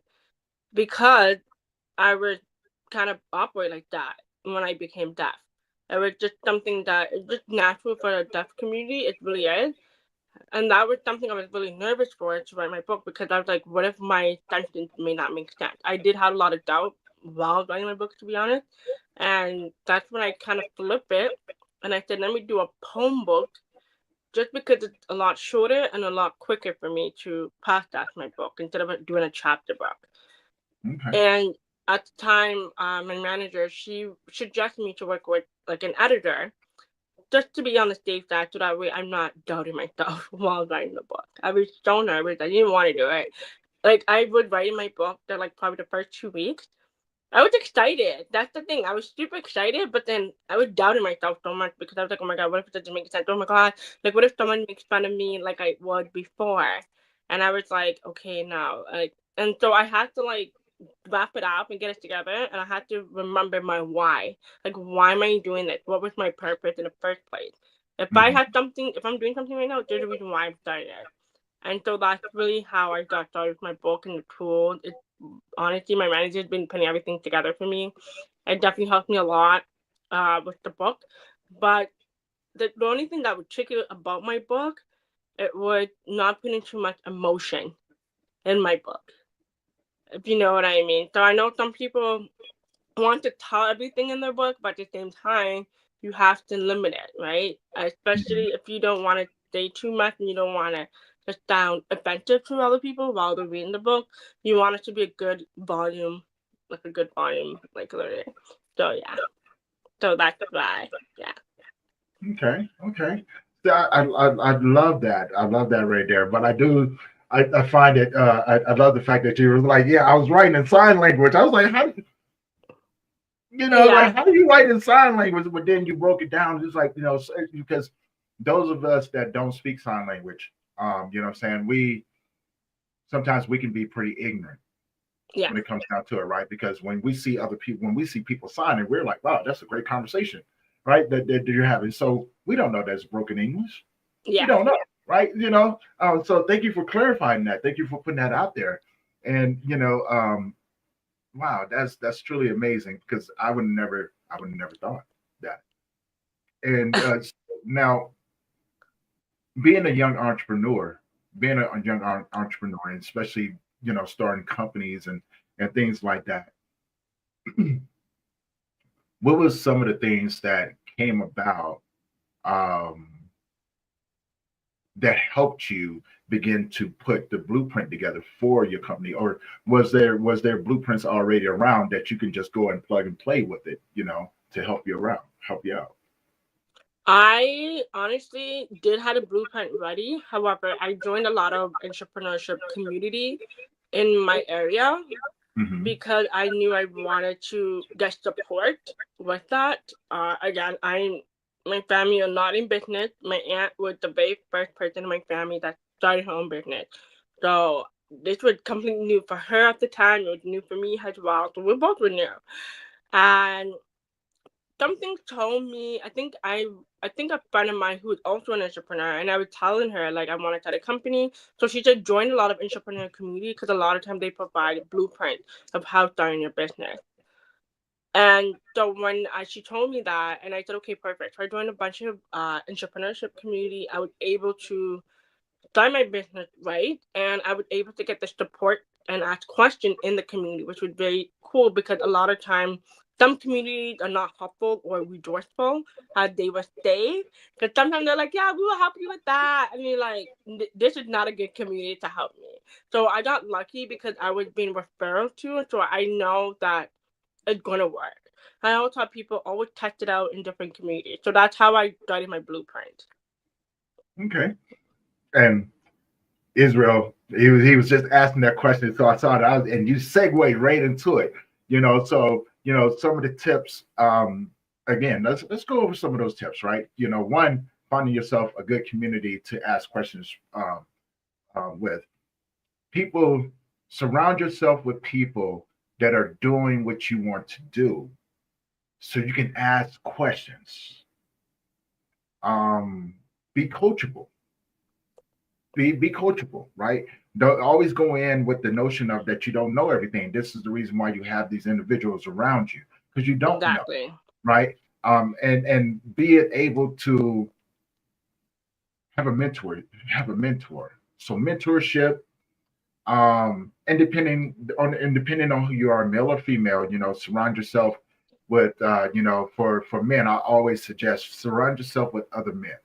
because I was kind of operate like that when I became deaf. It was just something that is just natural for the deaf community. It really is. And that was something I was really nervous for to write my book because I was like, what if my sentence may not make sense? I did have a lot of doubt while writing my book, to be honest. And that's when I kind of flip it and I said, let me do a poem book just because it's a lot shorter and a lot quicker for me to process my book instead of doing a chapter book. Okay. And at the time, my manager, she suggested me to work with like an editor just to be on the safe side so that way I'm not doubting myself while writing the book. I was so nervous. I didn't want to do it. Like I would write in my book that like probably the first 2 weeks. I was excited. That's the thing. I was super excited, but then I was doubting myself so much because I was like, oh my God, what if it doesn't make sense? Oh my God, like what if someone makes fun of me like I would before? And I was like, okay, no. Like, and so I had to like wrap it up and get it together, and I had to remember my why. Like, why am I doing this? What was my purpose in the first place? Mhm. If I'm doing something right now, there's a reason why I'm starting it. And so that's really how I got started with my book and the tools. It's honestly, my manager's been putting everything together for me. It definitely helped me a lot with the book. But the only thing that would tricky about my book, it was not putting too much emotion in my book, if you know what I mean. So I know some people want to tell everything in their book, but at the same time, you have to limit it, right? Mhm. Especially if you don't want to say too much and you don't want to just sound offensive to other people while they're reading the book. You want it to be a good volume, like literally. So yeah, so that's why, yeah, Okay. Okay. So I love that. I love that right there. But I do. I find it. I love the fact that you were like, yeah, I was writing in sign language. I was like, how yeah, like how do you write in sign language? But then you broke it down, just like because those of us that don't speak sign language, what I'm saying, we sometimes we can be pretty ignorant yeah, when it comes down to it, right? Because when we see other people, when we see people signing, we're like, wow, that's a great conversation, right? That you're having. So we don't know that's broken English. We yeah. don't know, right? So thank you for clarifying that. Thank you for putting that out there. And wow, that's truly amazing because I would never thought that. And now being a young entrepreneur, entrepreneur, and especially starting companies and things like that. What was some of the things that came about um, that helped you begin to put the blueprint together for your company, or was there blueprints already around that you can just go and plug and play with it, to help you out? I honestly did have a blueprint ready. However, I joined a lot of entrepreneurship community in my area Hmm. because I knew I wanted to get support with that. Again, my family are not in business. My aunt was the very first person in my family that started her own business. So this was completely new for her at the time. It was new for me as well. So we both were new. And something told me, I think a friend of mine who is also an entrepreneur, and I was telling her like I want to start a company. So she just joined a lot of entrepreneur community because a lot of times they provide a blueprint of how starting your business. And so when she told me that, and I said, okay, perfect. So I joined a bunch of entrepreneurship community. I was able to start my business right, and I was able to get the support and ask questions in the community, which was very cool because a lot of time some communities are not helpful or resourceful as they would say. Because sometimes they're like, "Yeah, we will help you with that," and you're like, "This is not a good community to help me." So I got lucky because I was being referred to, so I know that it's gonna work. I always tell people always test it out in different communities. So that's how I started my blueprint. Okay. And Israel. He was just asking that question, so I saw it, and you segue right into it. So some of the tips. Again, let's go over some of those tips, right? One, finding yourself a good community to ask questions with people. Surround yourself with people that are doing what you want to do, so you can ask questions. Um, be coachable. Be coachable, right? Don't always go in with the notion of that you don't know everything. This is the reason why you have these individuals around you, because you don't know, Exactly. right? And be it able to have a mentor, have a mentor. So mentorship, and depending on who you are, male or female, surround yourself with, for men, I always suggest surround yourself with other men,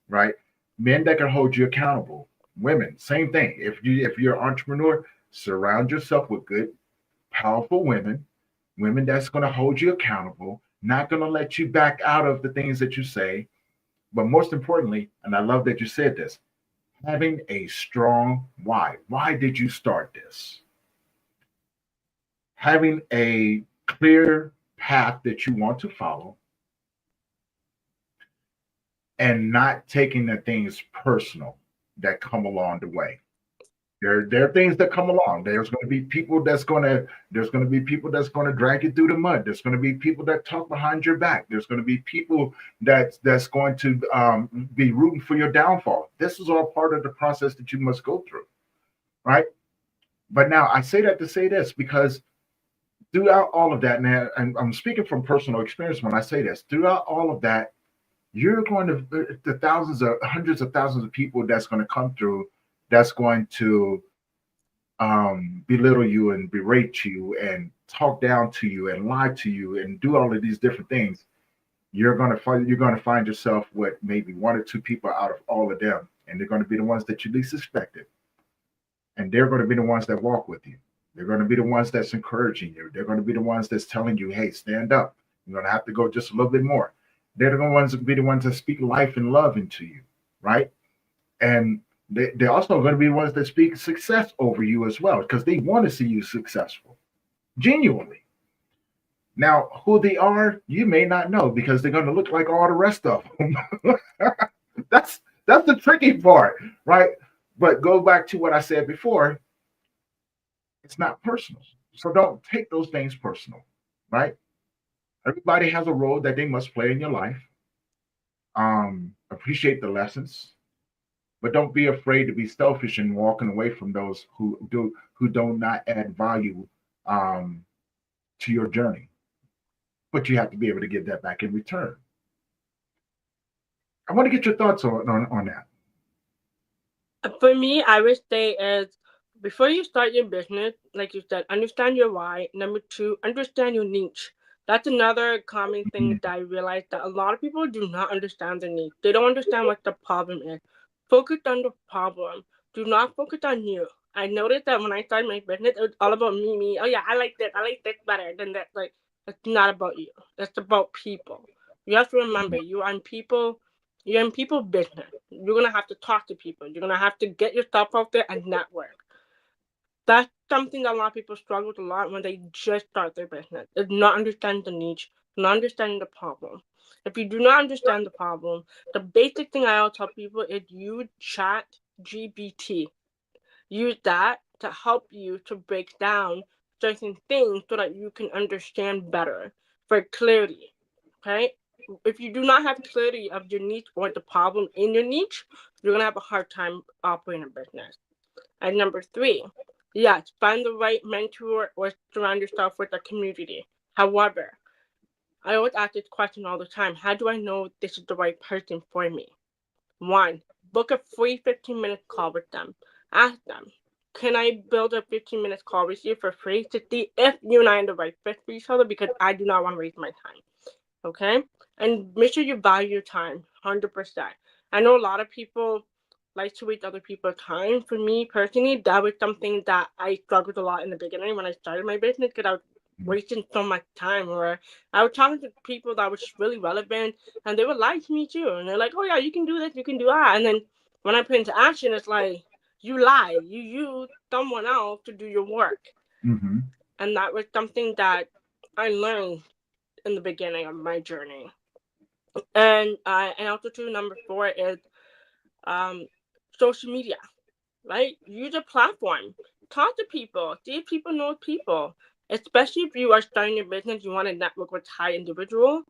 right? Men that can hold you accountable. Women, same thing. If you're an entrepreneur, surround yourself with good, powerful women, women that's going to hold you accountable, not going to let you back out of the things that you say. But most importantly, and I love that you said this, having a strong why. Why did you start this? Having a clear path that you want to follow, and not taking the things personal that come along the way. There are things that come along. There's going to be people that's going to drag you through the mud. There's going to be people that talk behind your back. There's going to be people that's going to be rooting for your downfall. This is all part of the process that you must go through, right? But now I say that to say this, because throughout all of that, now, and I'm speaking from personal experience when I say this, throughout all of that, you're going to the thousands of hundreds of thousands of people that's going to come through, that's going to belittle you and berate you and talk down to you and lie to you and do all of these different things. You're going to find yourself with maybe one or two people out of all of them, and they're going to be the ones that you least expected, and they're going to be the ones that walk with you. They're going to be the ones that's encouraging you. They're going to be the ones that's telling you, "Hey, stand up. You're going to have to go just a little bit more." They're the ones that be the ones that speak life and love into you, right? And they're also going to be the ones that speak success over you as well, because they want to see you successful, genuinely. Now, who they are, you may not know, because they're going to look like all the rest of them. That's the tricky part, right? But go back to what I said before. It's not personal, so don't take those things personal, right? Everybody has a role that they must play in your life. Appreciate the lessons, but don't be afraid to be selfish and walking away from those who do not add value um, to your journey. But you have to be able to give that back in return. I want to get your thoughts on that. For me, I would say is before you start your business, like you said, understand your why. Number two, understand your niche. That's another common thing that I realized that a lot of people do not understand their niche. They don't understand what the problem is. Focus on the problem. Do not focus on you. I noticed that when I started my business, it was all about me, me. Oh yeah, I like this. I like this better than that. Like it's not about you. It's about people. You have to remember you're in people business. You're gonna have to talk to people. You're gonna have to get yourself out there and network. That's something that a lot of people struggle with a lot when they just start their business. Is not understanding the niche, not understanding the problem. If you do not understand the problem, the basic thing I always tell people is use chat GBT. Use that to help you to break down certain things so that you can understand better for clarity. Okay? If you do not have clarity of your niche or the problem in your niche, you're gonna have a hard time operating a business. And number three, yes, find the right mentor or surround yourself with a community. However, I always ask this question all the time: how do I know this is the right person for me? One, book a free 15-minute call with them. Ask them, can I build a 15-minute call with you for free to see if you and I are the right fit for each other, because I do not want to waste my time. Okay? And make sure you value your time 100%. I know a lot of people like to waste other people's time. For me personally, that was something that I struggled a lot in the beginning when I started my business, because I was wasting so much time, or I was talking to people that was really relevant and they would lie to me too. And they're like, oh yeah, you can do this, you can do that. And then when I put into action, it's like You lie. You use someone else to do your work. Mm-hmm. And that was something that I learned in the beginning of my journey. And also too, number four is um social media, right? Use a platform. Talk to people. See if people know people. Especially if you are starting a business, you want to network with high individual.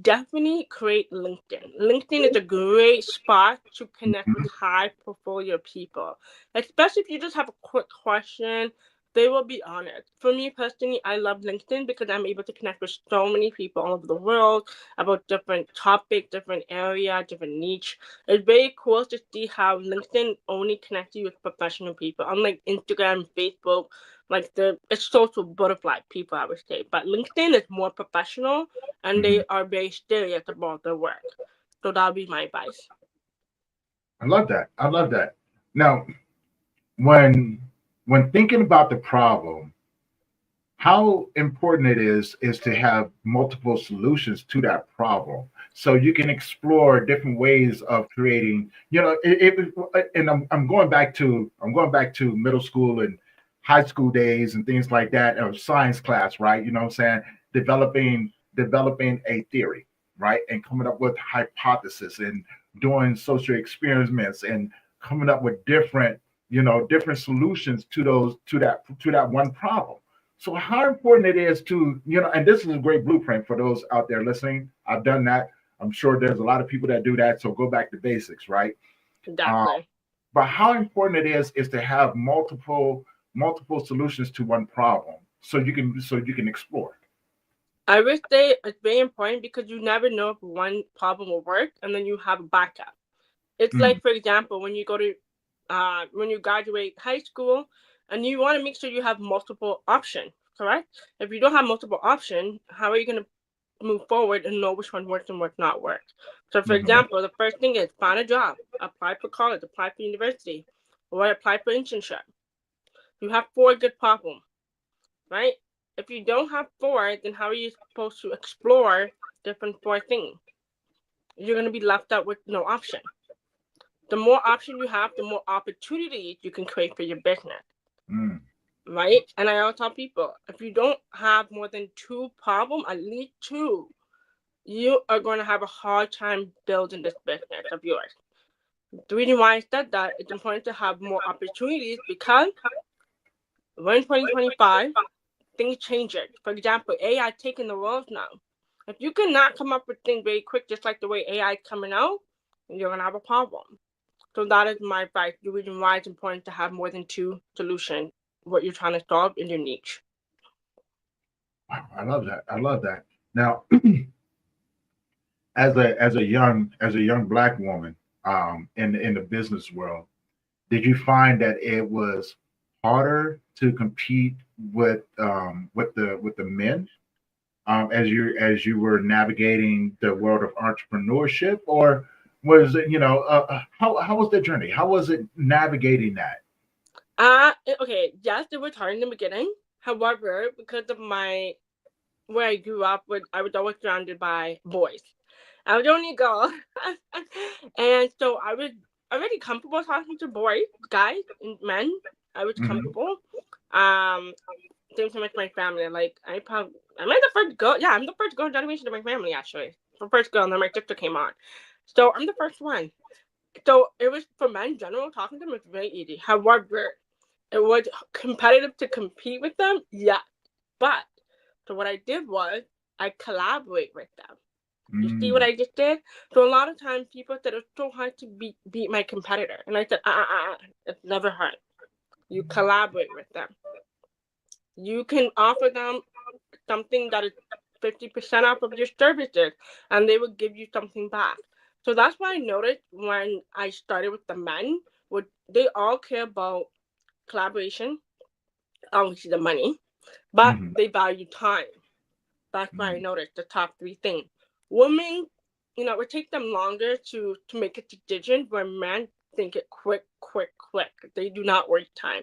Definitely create LinkedIn. LinkedIn is a great spot to connect with high portfolio people. Especially if you just have a quick question, they will be honest. For me personally, I love LinkedIn because I'm able to connect with so many people all over the world about different topics, different area, different niche. It's very cool to see how LinkedIn only connects you with professional people, unlike Instagram, Facebook, like it's social butterfly people, I would say. But LinkedIn is more professional, and Mm-hmm. they are very serious about their work. So that'll be my advice. I love that. I love that. Now, when when thinking about the problem, how important it is to have multiple solutions to that problem, so you can explore different ways of creating. And I'm going back to middle school and high school days and things like that, or science class, right? You know what I'm saying? Developing a theory, right, and coming up with hypothesis and doing social experiments and coming up with different solutions to that one problem. So how important it is to, and this is a great blueprint for those out there listening. I've done that. I'm sure there's a lot of people that do that. So go back to basics, right? Uh, Exactly. but how important it is to have multiple solutions to one problem, so you can explore. I would say it's very important because you never know if one problem will work, and then you have a backup. It's Mm, like, for example, when you graduate high school, and you want to make sure you have multiple options, correct? If you don't have multiple options, how are you going to move forward and know which one works and what not works? So, for mhm. example, the first thing is find a job, apply for college, apply for university, or apply for internship. You have four good problems, right? If you don't have four, then how are you supposed to explore different four things? You're going to be left out with no option. The more options you have, the more opportunities you can create for your business, Mm. right? And I always tell people, if you don't have more than two problems, at least two, you are going to have a hard time building this business of yours. The reason why I said that, it's important to have more opportunities because we're in 2025, things change it. For example, AI taking the world now. If you cannot come up with things very quick, just like the way AI is coming out, you're going to have a problem. So that is my advice. The reason why it's important to have more than two solutions, what you're trying to solve in your niche. Wow, I love that. I love that. Now, as a young black woman, in the business world, did you find that it was harder to compete with the men, as you were navigating the world of entrepreneurship, or was it, how was the journey? How was it navigating that? Okay, yes, it was hard in the beginning. However, because of my where I grew up with, I was always surrounded by boys. I was the only girl, and so I was already comfortable talking to boys, guys, and men. I was Hmm. comfortable. Um, Same thing with my family. Like am I the first girl? Yeah, I'm the first girl generation of my family actually. The first girl, and then my sister came on. So I'm the first one. So it was for men in general. Talking to them was very easy. However, it was competitive to compete with them. Yeah, but so what I did was I collaborate with them. You see what Mm. I just did? So a lot of times people said it's so hard to beat my competitor, and I said, it's never hard. You collaborate with them. You can offer them something that is 50% off of your services, and they will give you something back. So that's why I noticed when I started with the men, would they all care about collaboration, obviously the money, but Hmm. they value time. That's why I Mm. noticed the top three things. Women, it would take them longer to make a decision, where men think it quick, quick, quick. They do not waste time.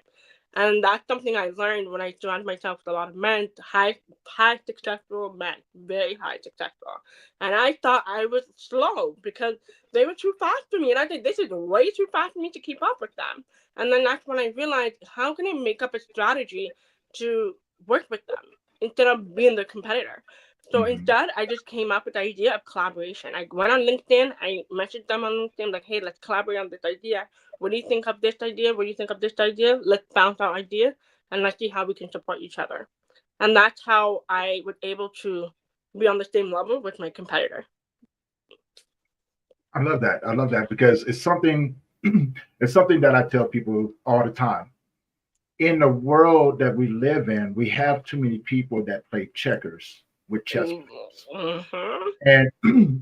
And that's something I learned when I surrounded myself with a lot of men, high successful men, very high successful. And I thought I was slow because they were too fast for me. And I think this is way too fast for me to keep up with them. And then that's when I realized, how can I make up a strategy to work with them instead of being the competitor? So Mm-hmm. instead, I just came up with the idea of collaboration. I went on LinkedIn, I messaged them on LinkedIn, like, hey, let's collaborate on this idea. What do you think of this idea? What do you think of this idea? Let's bounce our ideas and let's see how we can support each other. And that's how I was able to be on the same level with my competitor. I love that. I love that because it's something it's something that I tell people all the time. In the world that we live in, we have too many people that play checkers with chess players. Mm-hmm. And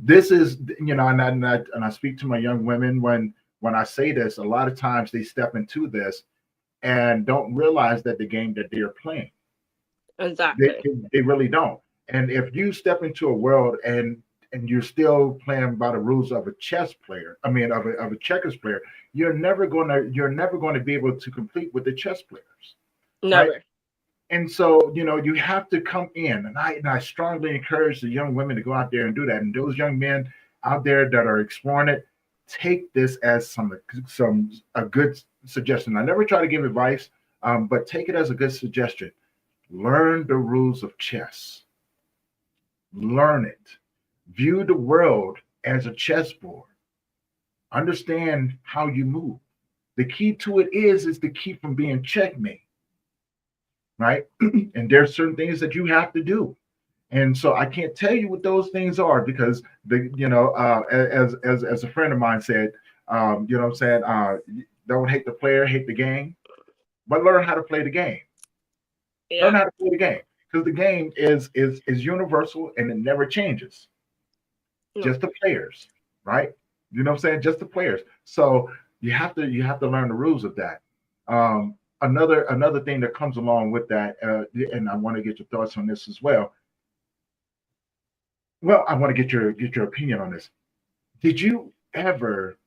this is, and I speak to my young women when I say this, a lot of times they step into this and don't realize that the game that they're playing. They, Exactly. they really don't. And if you step into a world and you're still playing by the rules of a chess player, I mean of a checkers player, you're never going to be able to compete with the chess players, right? Never. And so, you have to come in, and I strongly encourage the young women to go out there and do that. And those young men out there that are exploring it, take this as some a good suggestion. I never try to give advice, but take it as a good suggestion. Learn the rules of chess. Learn it. View the world as a chessboard. Understand how you move. The key to it is the key from being checkmate, right? And there's certain things that you have to do. And so I can't tell you what those things are because as a friend of mine said, what I'm saying, don't hate the player, hate the game, but learn how to play the game. Learn Yeah. how to play the game because the game is universal and it never changes. No. Just the players, right? You know what I'm saying? Just the players. So you have to learn the rules of that. Another thing that comes along with that, and I want to get your thoughts on this as well. Well, I want to get your opinion on this. Did you ever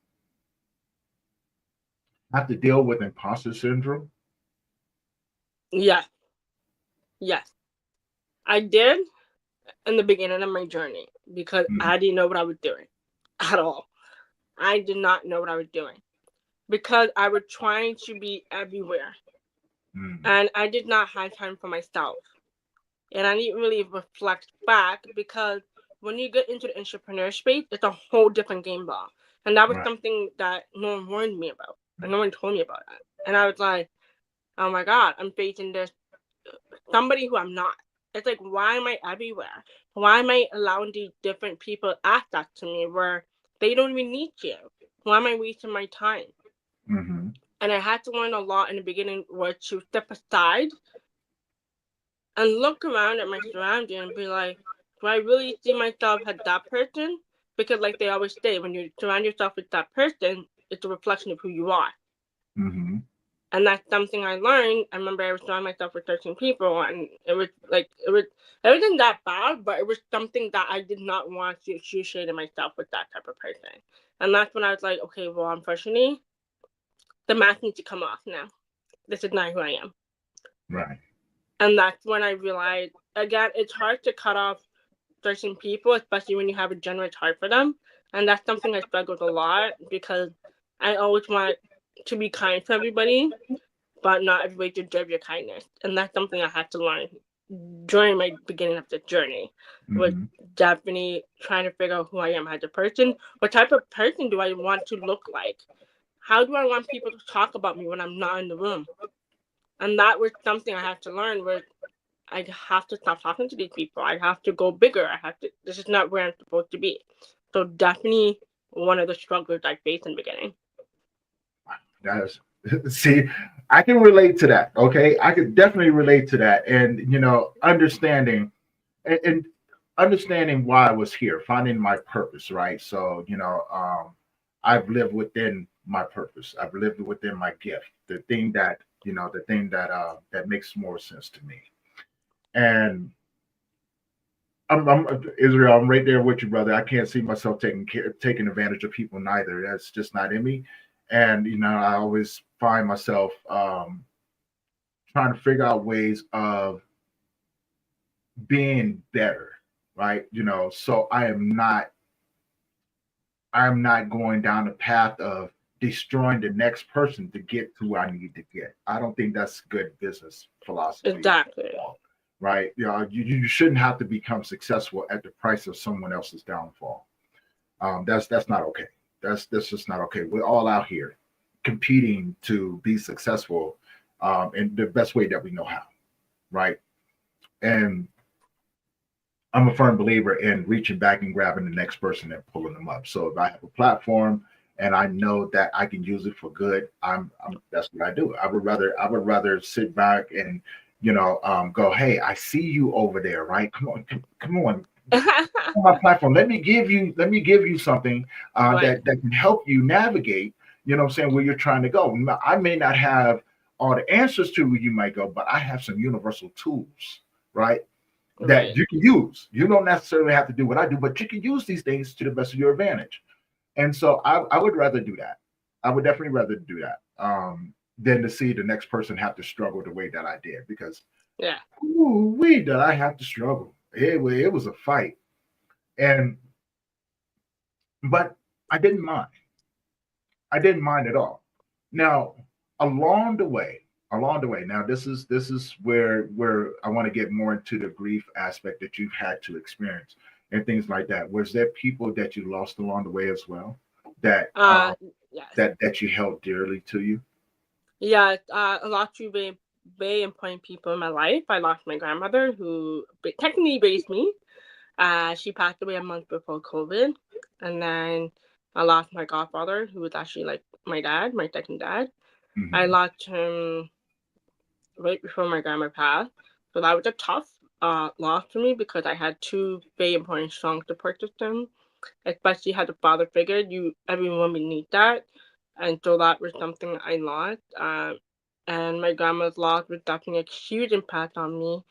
have to deal with imposter syndrome? Yes. Yes. I did in the beginning of my journey because Mm, I didn't know what I was doing at all. I did not know what I was doing because I was trying to be everywhere mm, and I did not have time for myself. And I didn't really reflect back because when you get into the entrepreneur space, it's a whole different game ball. And that was right. something that no one warned me about. And no one told me about that. And I was like, oh my God, I'm facing this somebody who I'm not. It's like, why am I everywhere? Why am I allowing these different people act that to me where they don't even need you? Why am I wasting my time? Mm-hmm. And I had to learn a lot in the beginning where to step aside and look around at my surroundings and be like, do I really see myself as that person? Because like they always say, when you surround yourself with that person, it's a reflection of who you are. Mm-hmm. And that's something I learned. I remember I was surrounding myself with 13 people, and it wasn't that bad, but it was something that I did not want to associate myself with that type of person. And that's when I was like, okay, well, unfortunately, the mask needs to come off now. This is not who I am. Right. And that's when I realized, again, it's hard to cut off certain people, especially when you have a generous heart for them. And that's something I struggle with a lot because I always want to be kind to everybody, but not everybody deserves your kindness. And that's something I had to learn during my beginning of the journey. Was Mm-hmm. definitely trying to figure out who I am as a person. What type of person do I want to look like? How do I want people to talk about me when I'm not in the room? And that was something I had to learn was I have to stop talking to these people. I have to go bigger. I have to this is not where I'm supposed to be. So definitely one of the struggles I faced in the beginning. That's see, I can relate to that. Okay, I could definitely relate to that, and understanding and understanding why I was here, finding my purpose. Right. So I've lived within my purpose. I've lived within my gift. The thing that makes more sense to me. And I'm Israel. I'm right there with you, brother. I can't see myself taking advantage of people neither. That's just not in me. And I always find myself trying to figure out ways of being better, right? So I'm not going down the path of destroying the next person to get to where I need to get. I don't think that's good business philosophy, Exactly. right? You shouldn't have to become successful at the price of someone else's downfall. That's not okay. That's just not okay. We're all out here competing to be successful in the best way that we know how, right? And I'm a firm believer in reaching back and grabbing the next person and pulling them up. So if I have a platform and I know that I can use it for good, I'm that's what I do. I would rather sit back and go, hey, I see you over there, right? Come on, on my platform. Let me give you something Right. that can help you navigate. You know what I'm saying, where you're trying to go. I may not have all the answers to where you might go, but I have some universal tools, right? That Right. you can use. You don't necessarily have to do what I do, but you can use these things to the best of your advantage. And so I would rather do that. I would definitely rather do that than to see the next person have to struggle the way that I did. Because Yeah. ooh, we did I have to struggle. It was a fight, and but I didn't mind. I didn't mind at all. Now, along the way, now this is where I want to get more into the grief aspect that you've had to experience and things like that. Was there people that you lost along the way as well that Uh, yes. that you held dearly to you? Yeah. A lot of very, very important people in my life. I lost my grandmother, who technically raised me. She passed away a month before COVID, and then I lost my godfather, who was actually like my dad, my second dad. I Hmm. lost him right before my grandma passed, so that was a tough loss for me because I had two very important strong support systems, especially had a father figure. Every woman need that, and so that was something I lost. And my grandma's loss was definitely a huge impact on me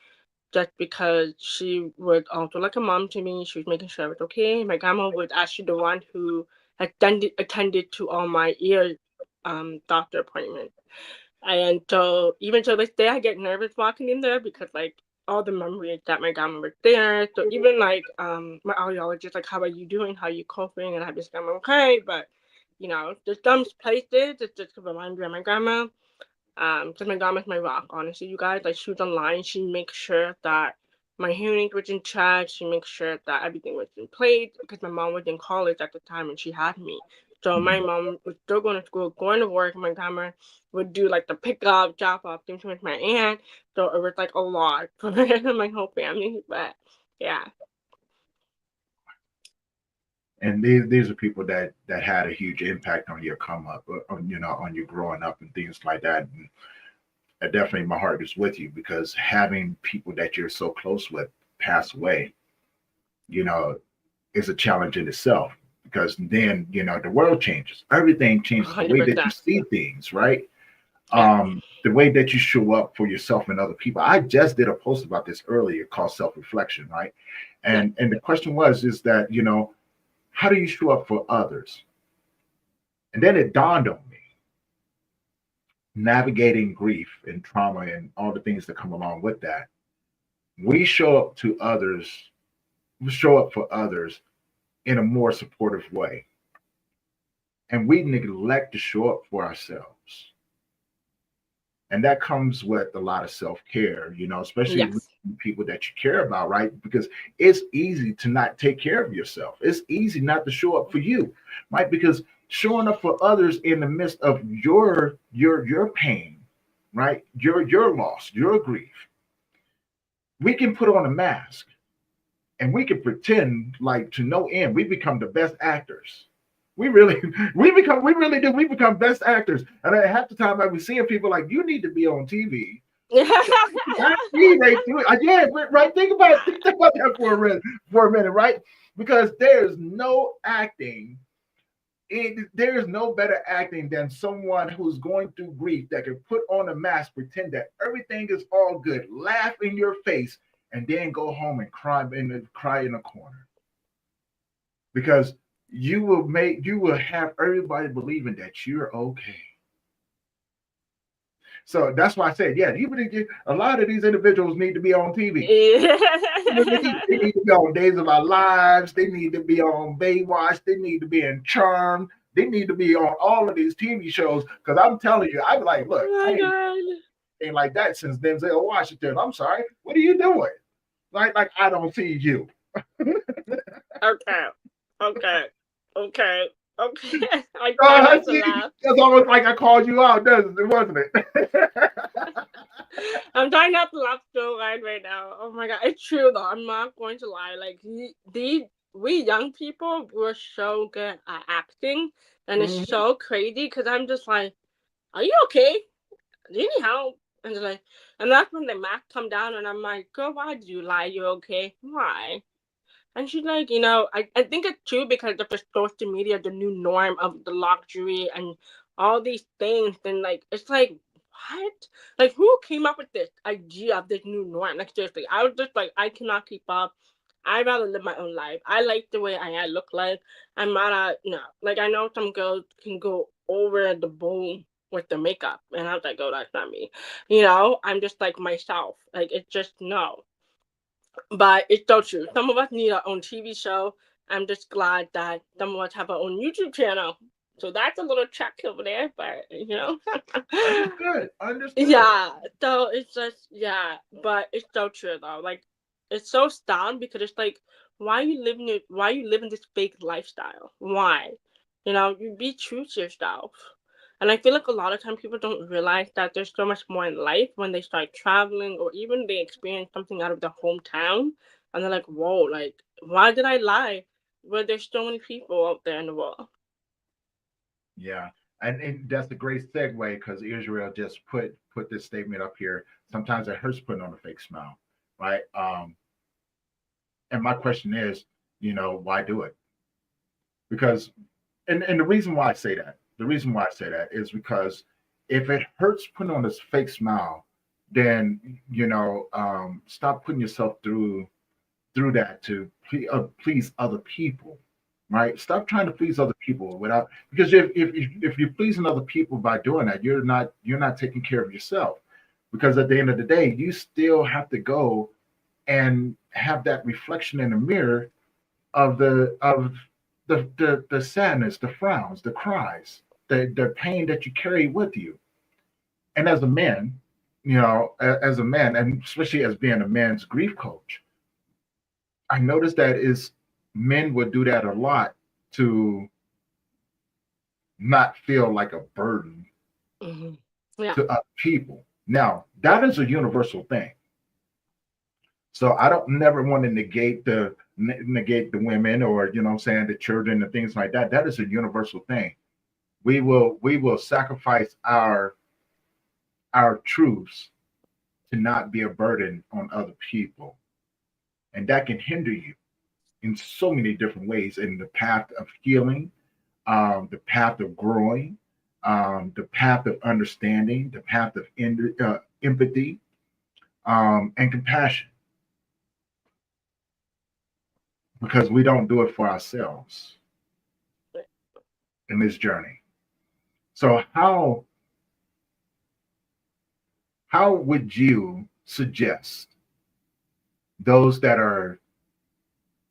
just because she was also like a mom to me. She was making sure I was okay. My grandma was actually the one who attended to all my ear doctor appointments. And so even to this day, I get nervous walking in there because like all the memories that my grandma was there. So even like my audiologist, like, how are you doing? How are you coping? And I just I'm okay, but there's some places it's just a reminder of my grandma. Because my grandma's my rock, honestly, you guys. Like, she was online. She makes sure that my hearing was in check. She makes sure that everything was in place. Because my mom was in college at the time when she had me. So my Hmm. mom was still going to school, going to work. My grandma would do like the pick up, drop off things with my aunt. So it was like a lot for my whole family. But yeah. And these are people that had a huge impact on your come up, on your growing up and things like that. And definitely my heart is with you because having people that you're so close with pass away, you know, is a challenge in itself because then, the world changes. Everything changes. The way that you 100%. see things, right? Yeah. The way that you show up for yourself and other people. I just did a post about this earlier called self-reflection, right? Yeah. And the question is that, how do you show up for others? And then it dawned on me, navigating grief and trauma and all the things that come along with that. We show up to others, we show up for others in a more supportive way. And we neglect to show up for ourselves. And that comes with a lot of self-care, especially with Yes. people that you care about, right? Because it's easy to not take care of yourself. It's easy not to show up for you, right? Because showing up for others in the midst of your pain, right? Your loss, your grief, we can put on a mask and we can pretend like to no end. We become the best actors. We really, we really do. We become best actors. And at half the time, I was seeing people like, you need to be on TV. Not me, right? Yeah, right. Think about that for a minute, right? Because there's no acting. There's no better acting than someone who's going through grief that can put on a mask, pretend that everything is all good, laugh in your face, and then go home and cry in a corner because you will have everybody believing that you're okay. So that's why I said, yeah, a lot of these individuals need to be on TV. They need to be on Days of Our Lives. They need to be on Baywatch. They need to be in Charm. They need to be on all of these TV shows because I'm telling you, I'm like, look, Oh I my god. ain't like that since Denzel Washington. I'm sorry. What are you doing? Like I don't see you. Okay. Okay. Okay. Okay. I try I not to see. laugh. It's almost like I called you out, doesn't it? Wasn't it? I'm trying not to laugh so hard right now. Oh my god, it's true though. I'm not going to lie. Like we young people were so good at acting, and it's Mhm. so crazy because I'm just like, "Are you okay? Do you need help?" And they're like, and that's when the mask come down, and I'm like, "Girl, why did you lie? You okay? Why?" And she's like, I think it's true because of the social media, the new norm of the luxury and all these things. And like, it's like, what? Like, who came up with this idea of this new norm? Like, seriously, I was just like, I cannot keep up. I'd rather live my own life. I like the way I look like. I'm not no. Like, I know some girls can go over the bone with the makeup. And I was like, oh, that's not me. I'm just like myself. Like, it's just no. But it's so true. Some of us need our own TV show. I'm just glad that some of us have our own YouTube channel. So that's a little check over there, but Understood. Understood. yeah. So it's just but it's so true though. Like it's so sad because it's like why you living this fake lifestyle? Why? You be true to yourself. And I feel like a lot of time people don't realize that there's so much more in life when they start traveling or even they experience something out of their hometown and they're like, whoa, like why did I lie? Where there's so many people out there in the world. Yeah. And that's a great segue because Israel just put this statement up here. Sometimes it hurts putting on a fake smile, right? And my question is, why do it? Because and the reason why I say that, is because if it hurts putting on this fake smile, then stop putting yourself through that to please other people, right? Stop trying to please other people without because if you're pleasing other people by doing that, you're not taking care of yourself. Because at the end of the day, you still have to go and have that reflection in the mirror of the sadness, the frowns, the cries, the pain that you carry with you. And as a man, as a man, and especially as being a man's grief coach, I noticed that is men would do that a lot to not feel like a burden Hmm. Yeah. to other people. Now, that is a universal thing. So I don't never want to negate the women or what I'm saying the children and things like that. That is a universal thing. We will sacrifice our truths to not be a burden on other people, and that can hinder you in so many different ways in the path of healing, the path of growing, the path of understanding, the path of empathy, and compassion, because we don't do it for ourselves in this journey. So how would you suggest those that are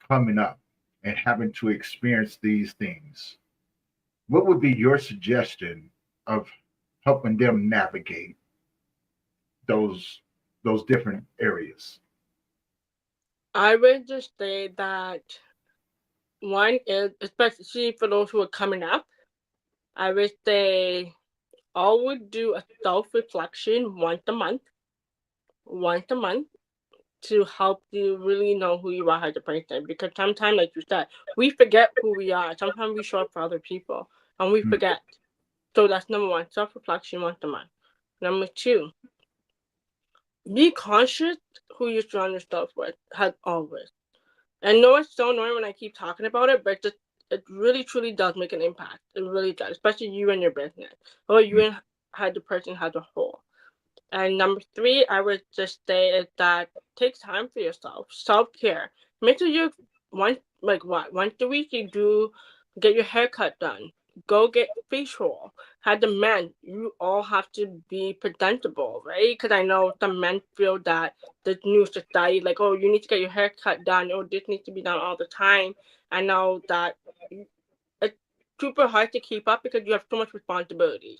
coming up and having to experience these things? What would be your suggestion of helping them navigate those those different areas? I would just say that one is, especially for those who are coming up, I would say I would do a self reflection once a month to help you really know who you are as a person. Because sometimes, like you said, we forget who we are. Sometimes we show up for other people and we Mm, forget. So that's number one, self reflection once a month. Number two, be conscious who you surround yourself with, as always. I know it's so annoying when I keep talking about it, but it really truly does make an impact. It really does, especially you and your business, or you mm, and how the person as a whole. And number three, I would just say is that take time for yourself, self care. Make sure you once a week you do get your haircut done. Go get facial. Had the men, you all have to be presentable, right? Because I know some men feel that the new society, like, oh, you need to get your hair cut done, or this needs to be done all the time. I know that super hard to keep up because you have so much responsibilities.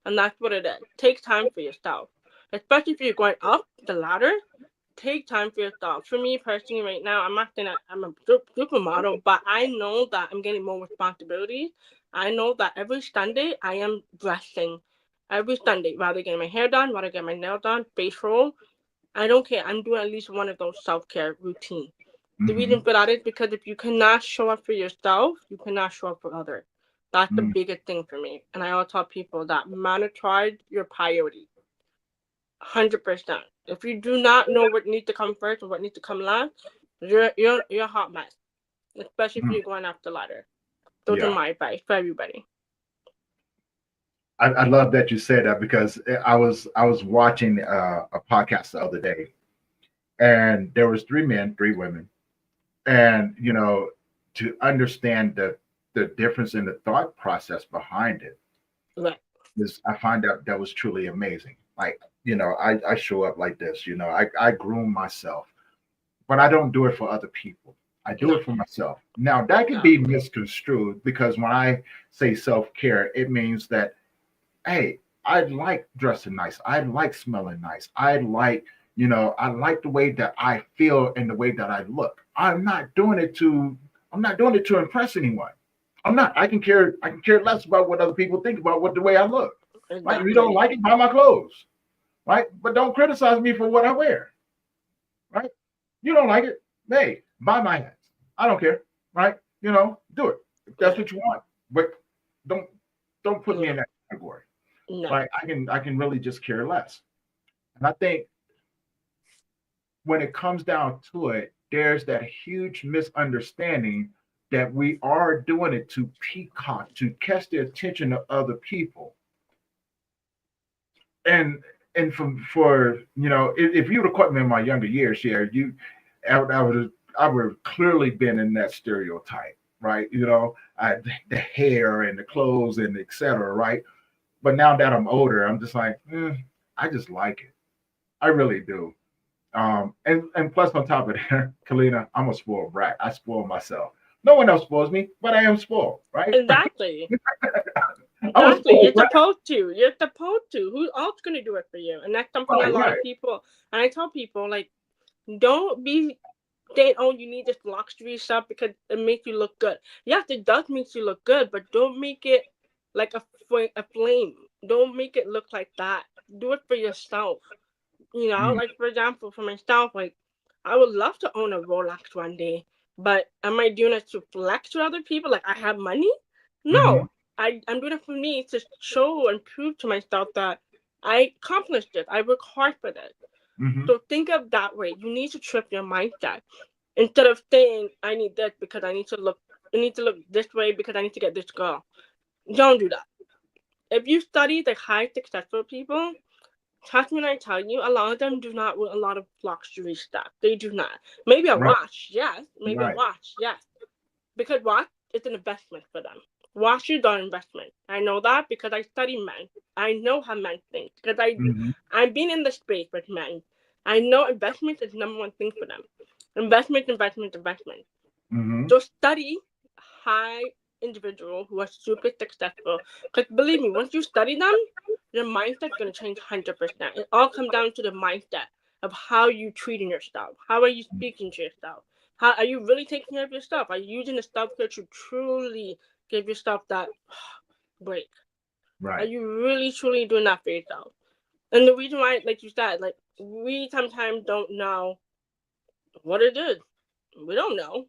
And that's what it is. Take time for yourself. Especially if you're going up the ladder, take time for yourself. For me personally, right now, I'm not saying that I'm a supermodel, but I know that I'm getting more responsibilities. I know that every Sunday I am dressing. Every Sunday, rather getting my hair done, rather get my nails done, facial. I don't care. I'm doing at least one of those self-care routines. The Mm-hmm. reason for that is because if you cannot show up for yourself, you cannot show up for others. That's the Mm-hmm. biggest thing for me. And I always tell people that monitor your priorities. 100%. If you do not know what needs to come first and what needs to come last, you're a hot mess. Especially if Mm-hmm. you're going up the ladder. Those are Yeah. my advice for everybody. I love that you said that because I was watching a podcast the other day, and there was three men, three women, and to understand the difference in the thought process behind it Right. is I find out that was truly amazing. Like, I show up like this, I groom myself, but I don't do it for other people. I do No. it for myself. Now that could be Exactly. misconstrued because when I say self-care, it means that, hey, I like dressing nice. I like smelling nice. I like the way that I feel and the way that I look. I'm not doing it to impress anyone. I'm not. I can care less about what other people think about what the way I look. Right? If you don't Exactly. like it, buy my clothes. Right? But don't criticize me for what I wear. Right? You don't like it, hey, buy my hats. I don't care. Right? Do it if that's Yeah. what you want. But don't don't put me Yeah. in that category. No. Like I can really just care less. And I think when it comes down to it, there's that huge misunderstanding that we are doing it to peacock, to catch the attention of other people. And for if you would have caught me in my younger years, yeah, I would have clearly been in that stereotype, right? The hair and the clothes and etc. Right? But now that I'm older, I'm just like, I just like it. I really do. And plus on top of that, Kalina, I'm a spoiled brat. I spoil myself. No one else spoils me, but I am spoiled, right? Exactly. I'm a Exactly. spoiled You're brat. supposed to. You're supposed to. Who else gonna do it for you? And that's something that a Right, lot right. of people and I tell people like don't be saying, oh, you need this luxury stuff because it makes you look good. Yes, it does make you look good, but don't make it like a flame. Don't make it look like that. Do it for yourself. Mm, Like for example, for myself, like I would love to own a Rolex one day, but am I doing it to flex to other people? Like I have money? mm-hmm, No, I'm doing it for me to show and prove to myself that I accomplished it. I work hard for this. mm-hmm. So think of that way. You need to trip your mindset instead of saying I need this because I need to look this way because I need to get this girl. Don't do that. If you study the high successful people, trust me when I tell you, a lot of them do not want a lot of luxury stuff. They do not. Maybe a Right, watch, yes. Maybe a right. watch, yes. Because watch is an investment for them. Watches are investment. I know that because I study men. I know how men think because Mm-hmm, I've been in the space with men. I know investment is number one thing for them. Investment, investment, investment. mm-hmm. So study high individual who are super successful. Because believe me, once you study them, your mindset's gonna change 100%. It all comes down to the mindset of how you treating yourself. How are you speaking to yourself? How are you really taking care of yourself? Are you using the self care to truly give yourself that break? Are Right. you really truly doing that for yourself? And the reason why, like you said, like we sometimes don't know what it is. We don't know.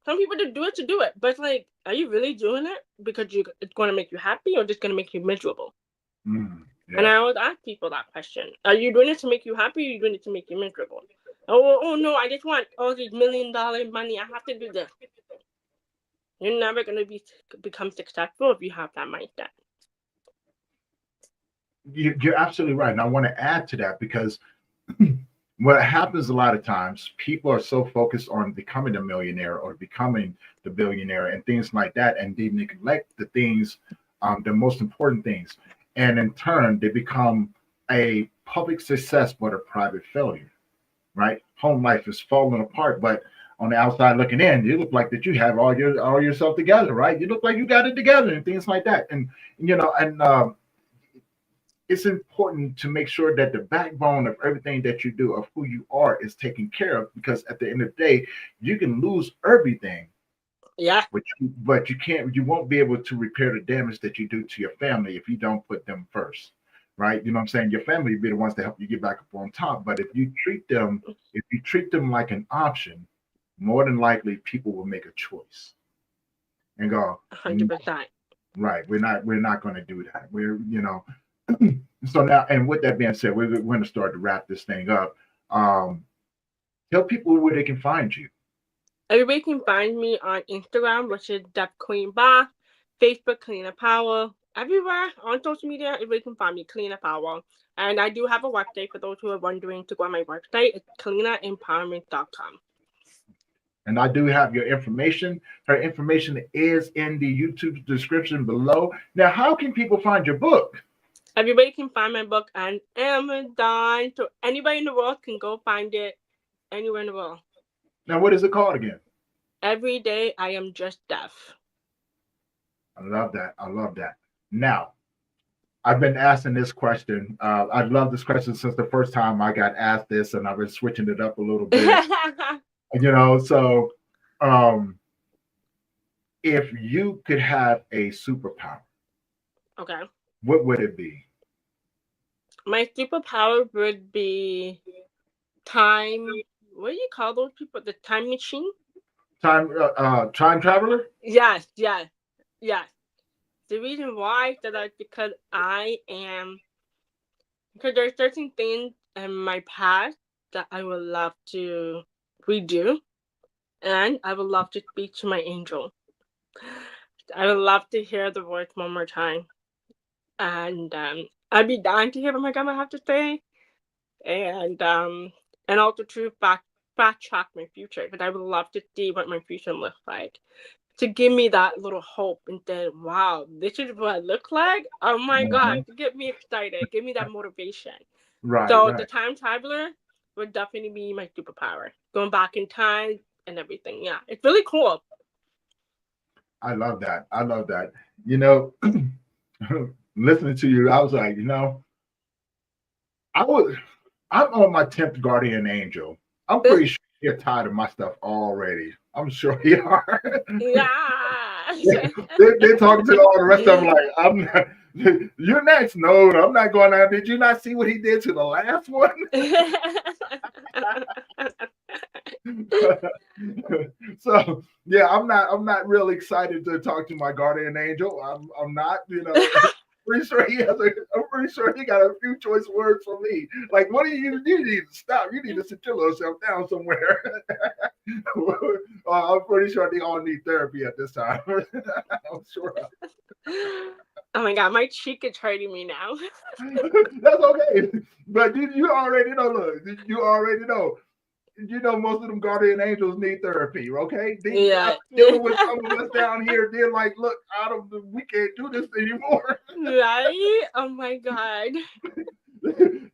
Some people just do it to do it, but it's like, are you really doing it because it's going to make you happy or just going to make you miserable? Mm, And yeah. I always ask people that question: Are you doing it to make you happy or are you doing it to make you miserable? Oh no, I just want all these $1 million money. I have to do this. You're never going to become successful if you have that mindset. You're absolutely right. And I want to add to that because what happens a lot of times, people are so focused on becoming a millionaire or becoming the billionaire and things like that, and they neglect the things, the most important things. And in turn, they become a public success but a private failure, right? Home life is falling apart. But on the outside looking in, you look like that you have all yourself together, right? You look like you got it together and things like that. And it's important to make sure that the backbone of everything that you do, of who you are, is taken care of. Because at the end of the day, you can lose everything, Yeah. but you won't be able to repair the damage that you do to your family if you don't put them first, right? You know what I'm saying? Your family will be the ones to help you get back up on top. But if you treat them like an option, more than likely people will make a choice and go, 100%. right, we're not going to do that. So now, and with that being said, we're going to start to wrap this thing up. Tell people where they can find you. Everybody can find me on Instagram, which is Dep Queen Bar, Facebook, Kellina Powell, everywhere on social media. Everybody can find me, Kellina Powell. And I do have a website for those who are wondering to go on my website. It's KellinaEmpowerment.com. And I do have your information. Her information is in the YouTube description below. Now, how can people find your book? Everybody can find my book on Amazon. So anybody in the world can go find it anywhere in the world. Now, what is it called again? Every Day I Am Just Deaf. I love that. I love that. Now, I've been asking this question. I love this question since the first time I got asked this, and I've been switching it up a little bit. So if you could have a superpower, Okay. what would it be? My superpower would be time. What do you call those people? The time machine? Time traveler? Yes. The reason why that is because there's certain things in my past that I would love to redo, and I would love to speak to my angel. I would love to hear the words one more time, and I'd be dying to hear what my grandma have to say, and also to backtrack my future, because I would love to see what my future looks like, to give me that little hope and then, wow, this is what it looks like. Oh my God, to get me excited, give me that motivation. Right. So Right. the time traveler would definitely be my superpower, going back in time and everything. Yeah, it's really cool. I love that. I love that. Listening to you, I was like, I was I'm on my 10th guardian angel. I'm pretty sure you're tired of my stuff already. I'm sure you are. Yeah. They're talking to all the rest of them like, I'm not, you're next. No, I'm not going out. Did you not see what he did to the last one? So yeah, I'm not really excited to talk to my guardian angel. I'm not, pretty sure I'm pretty sure he got a few choice words for me. Like, what do you need to stop? You need to sit your little self down somewhere. I'm pretty sure they all need therapy at this time. I'm sure. Oh my God, my cheek is hurting me now. That's okay. But you already know, look, you already know. Most of them guardian angels need therapy, okay? Yeah. Dealing with some of us down here, they're like, look, we can't do this anymore. Right? Oh my God.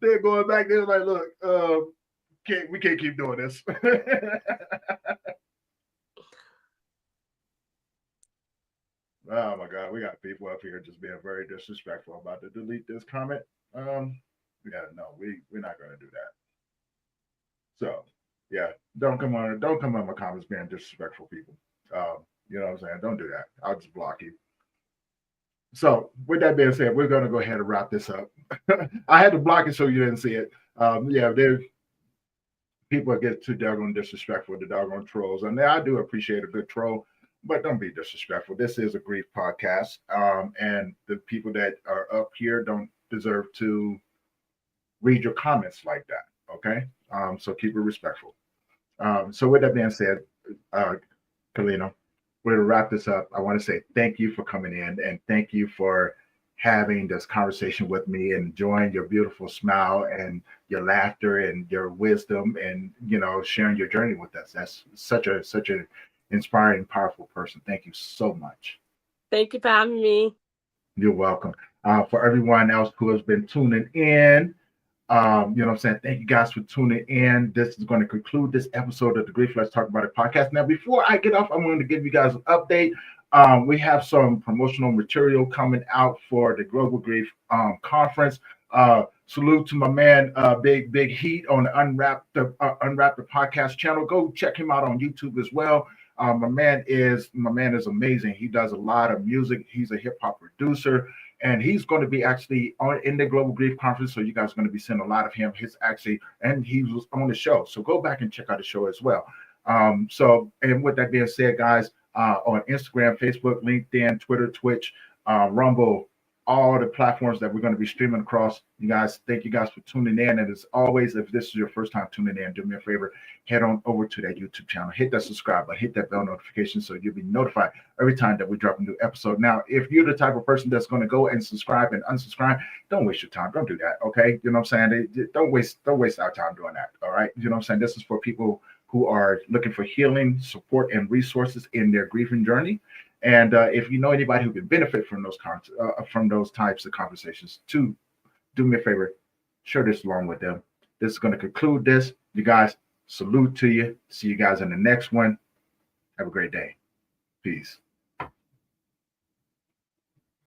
They're going back, they're like, look, we can't keep doing this. Oh my God, we got people up here just being very disrespectful. I'm about to delete this comment. Yeah, no, we're not gonna do that. So yeah, don't come on my comments being disrespectful, people. You know what I'm saying? Don't do that. I'll just block you. So with that being said, we're gonna go ahead and wrap this up. I had to block it so you didn't see it. Yeah, there's people get too doggone disrespectful, the doggone trolls. And I do appreciate a good troll, but don't be disrespectful. This is a grief podcast. And the people that are up here don't deserve to read your comments like that. Okay. So keep it respectful. So with that being said, Kellina, we're to wrap this up. I want to say thank you for coming in and thank you for having this conversation with me and enjoying your beautiful smile and your laughter and your wisdom and sharing your journey with us. That's such an inspiring, powerful person. Thank you so much. Thank you for having me. You're welcome. For everyone else who has been tuning in, You know what I'm saying? Thank you guys for tuning in. This is going to conclude this episode of the Grief Let's Talk About It podcast. Now, before I get off, I wanted to give you guys an update. We have some promotional material coming out for the Global Grief Conference. Salute to my man, Big Heat on the Unwrap the podcast channel. Go check him out on YouTube as well. My man is amazing. He does a lot of music. He's a hip hop producer, and he's going to be actually in the Global Grief Conference. So you guys are going to be seeing a lot of him. And he was on the show. So go back and check out the show as well. And with that being said, guys, on Instagram, Facebook, LinkedIn, Twitter, Twitch, Rumble, all the platforms that we're going to be streaming across. You guys, thank you guys for tuning in. And as always, if this is your first time tuning in, do me a favor, head on over to that YouTube channel, hit that subscribe button, hit that bell notification so you'll be notified every time that we drop a new episode. Now, if you're the type of person that's going to go and subscribe and unsubscribe, don't waste your time. Don't do that. Okay. You know what I'm saying? Don't waste our time doing that. All right. You know what I'm saying? This is for people who are looking for healing, support, and resources in their grieving journey. And if you know anybody who can benefit from those types of conversations, do me a favor, share this along with them. This is going to conclude this. You guys, salute to you. See you guys in the next one. Have a great day. Peace.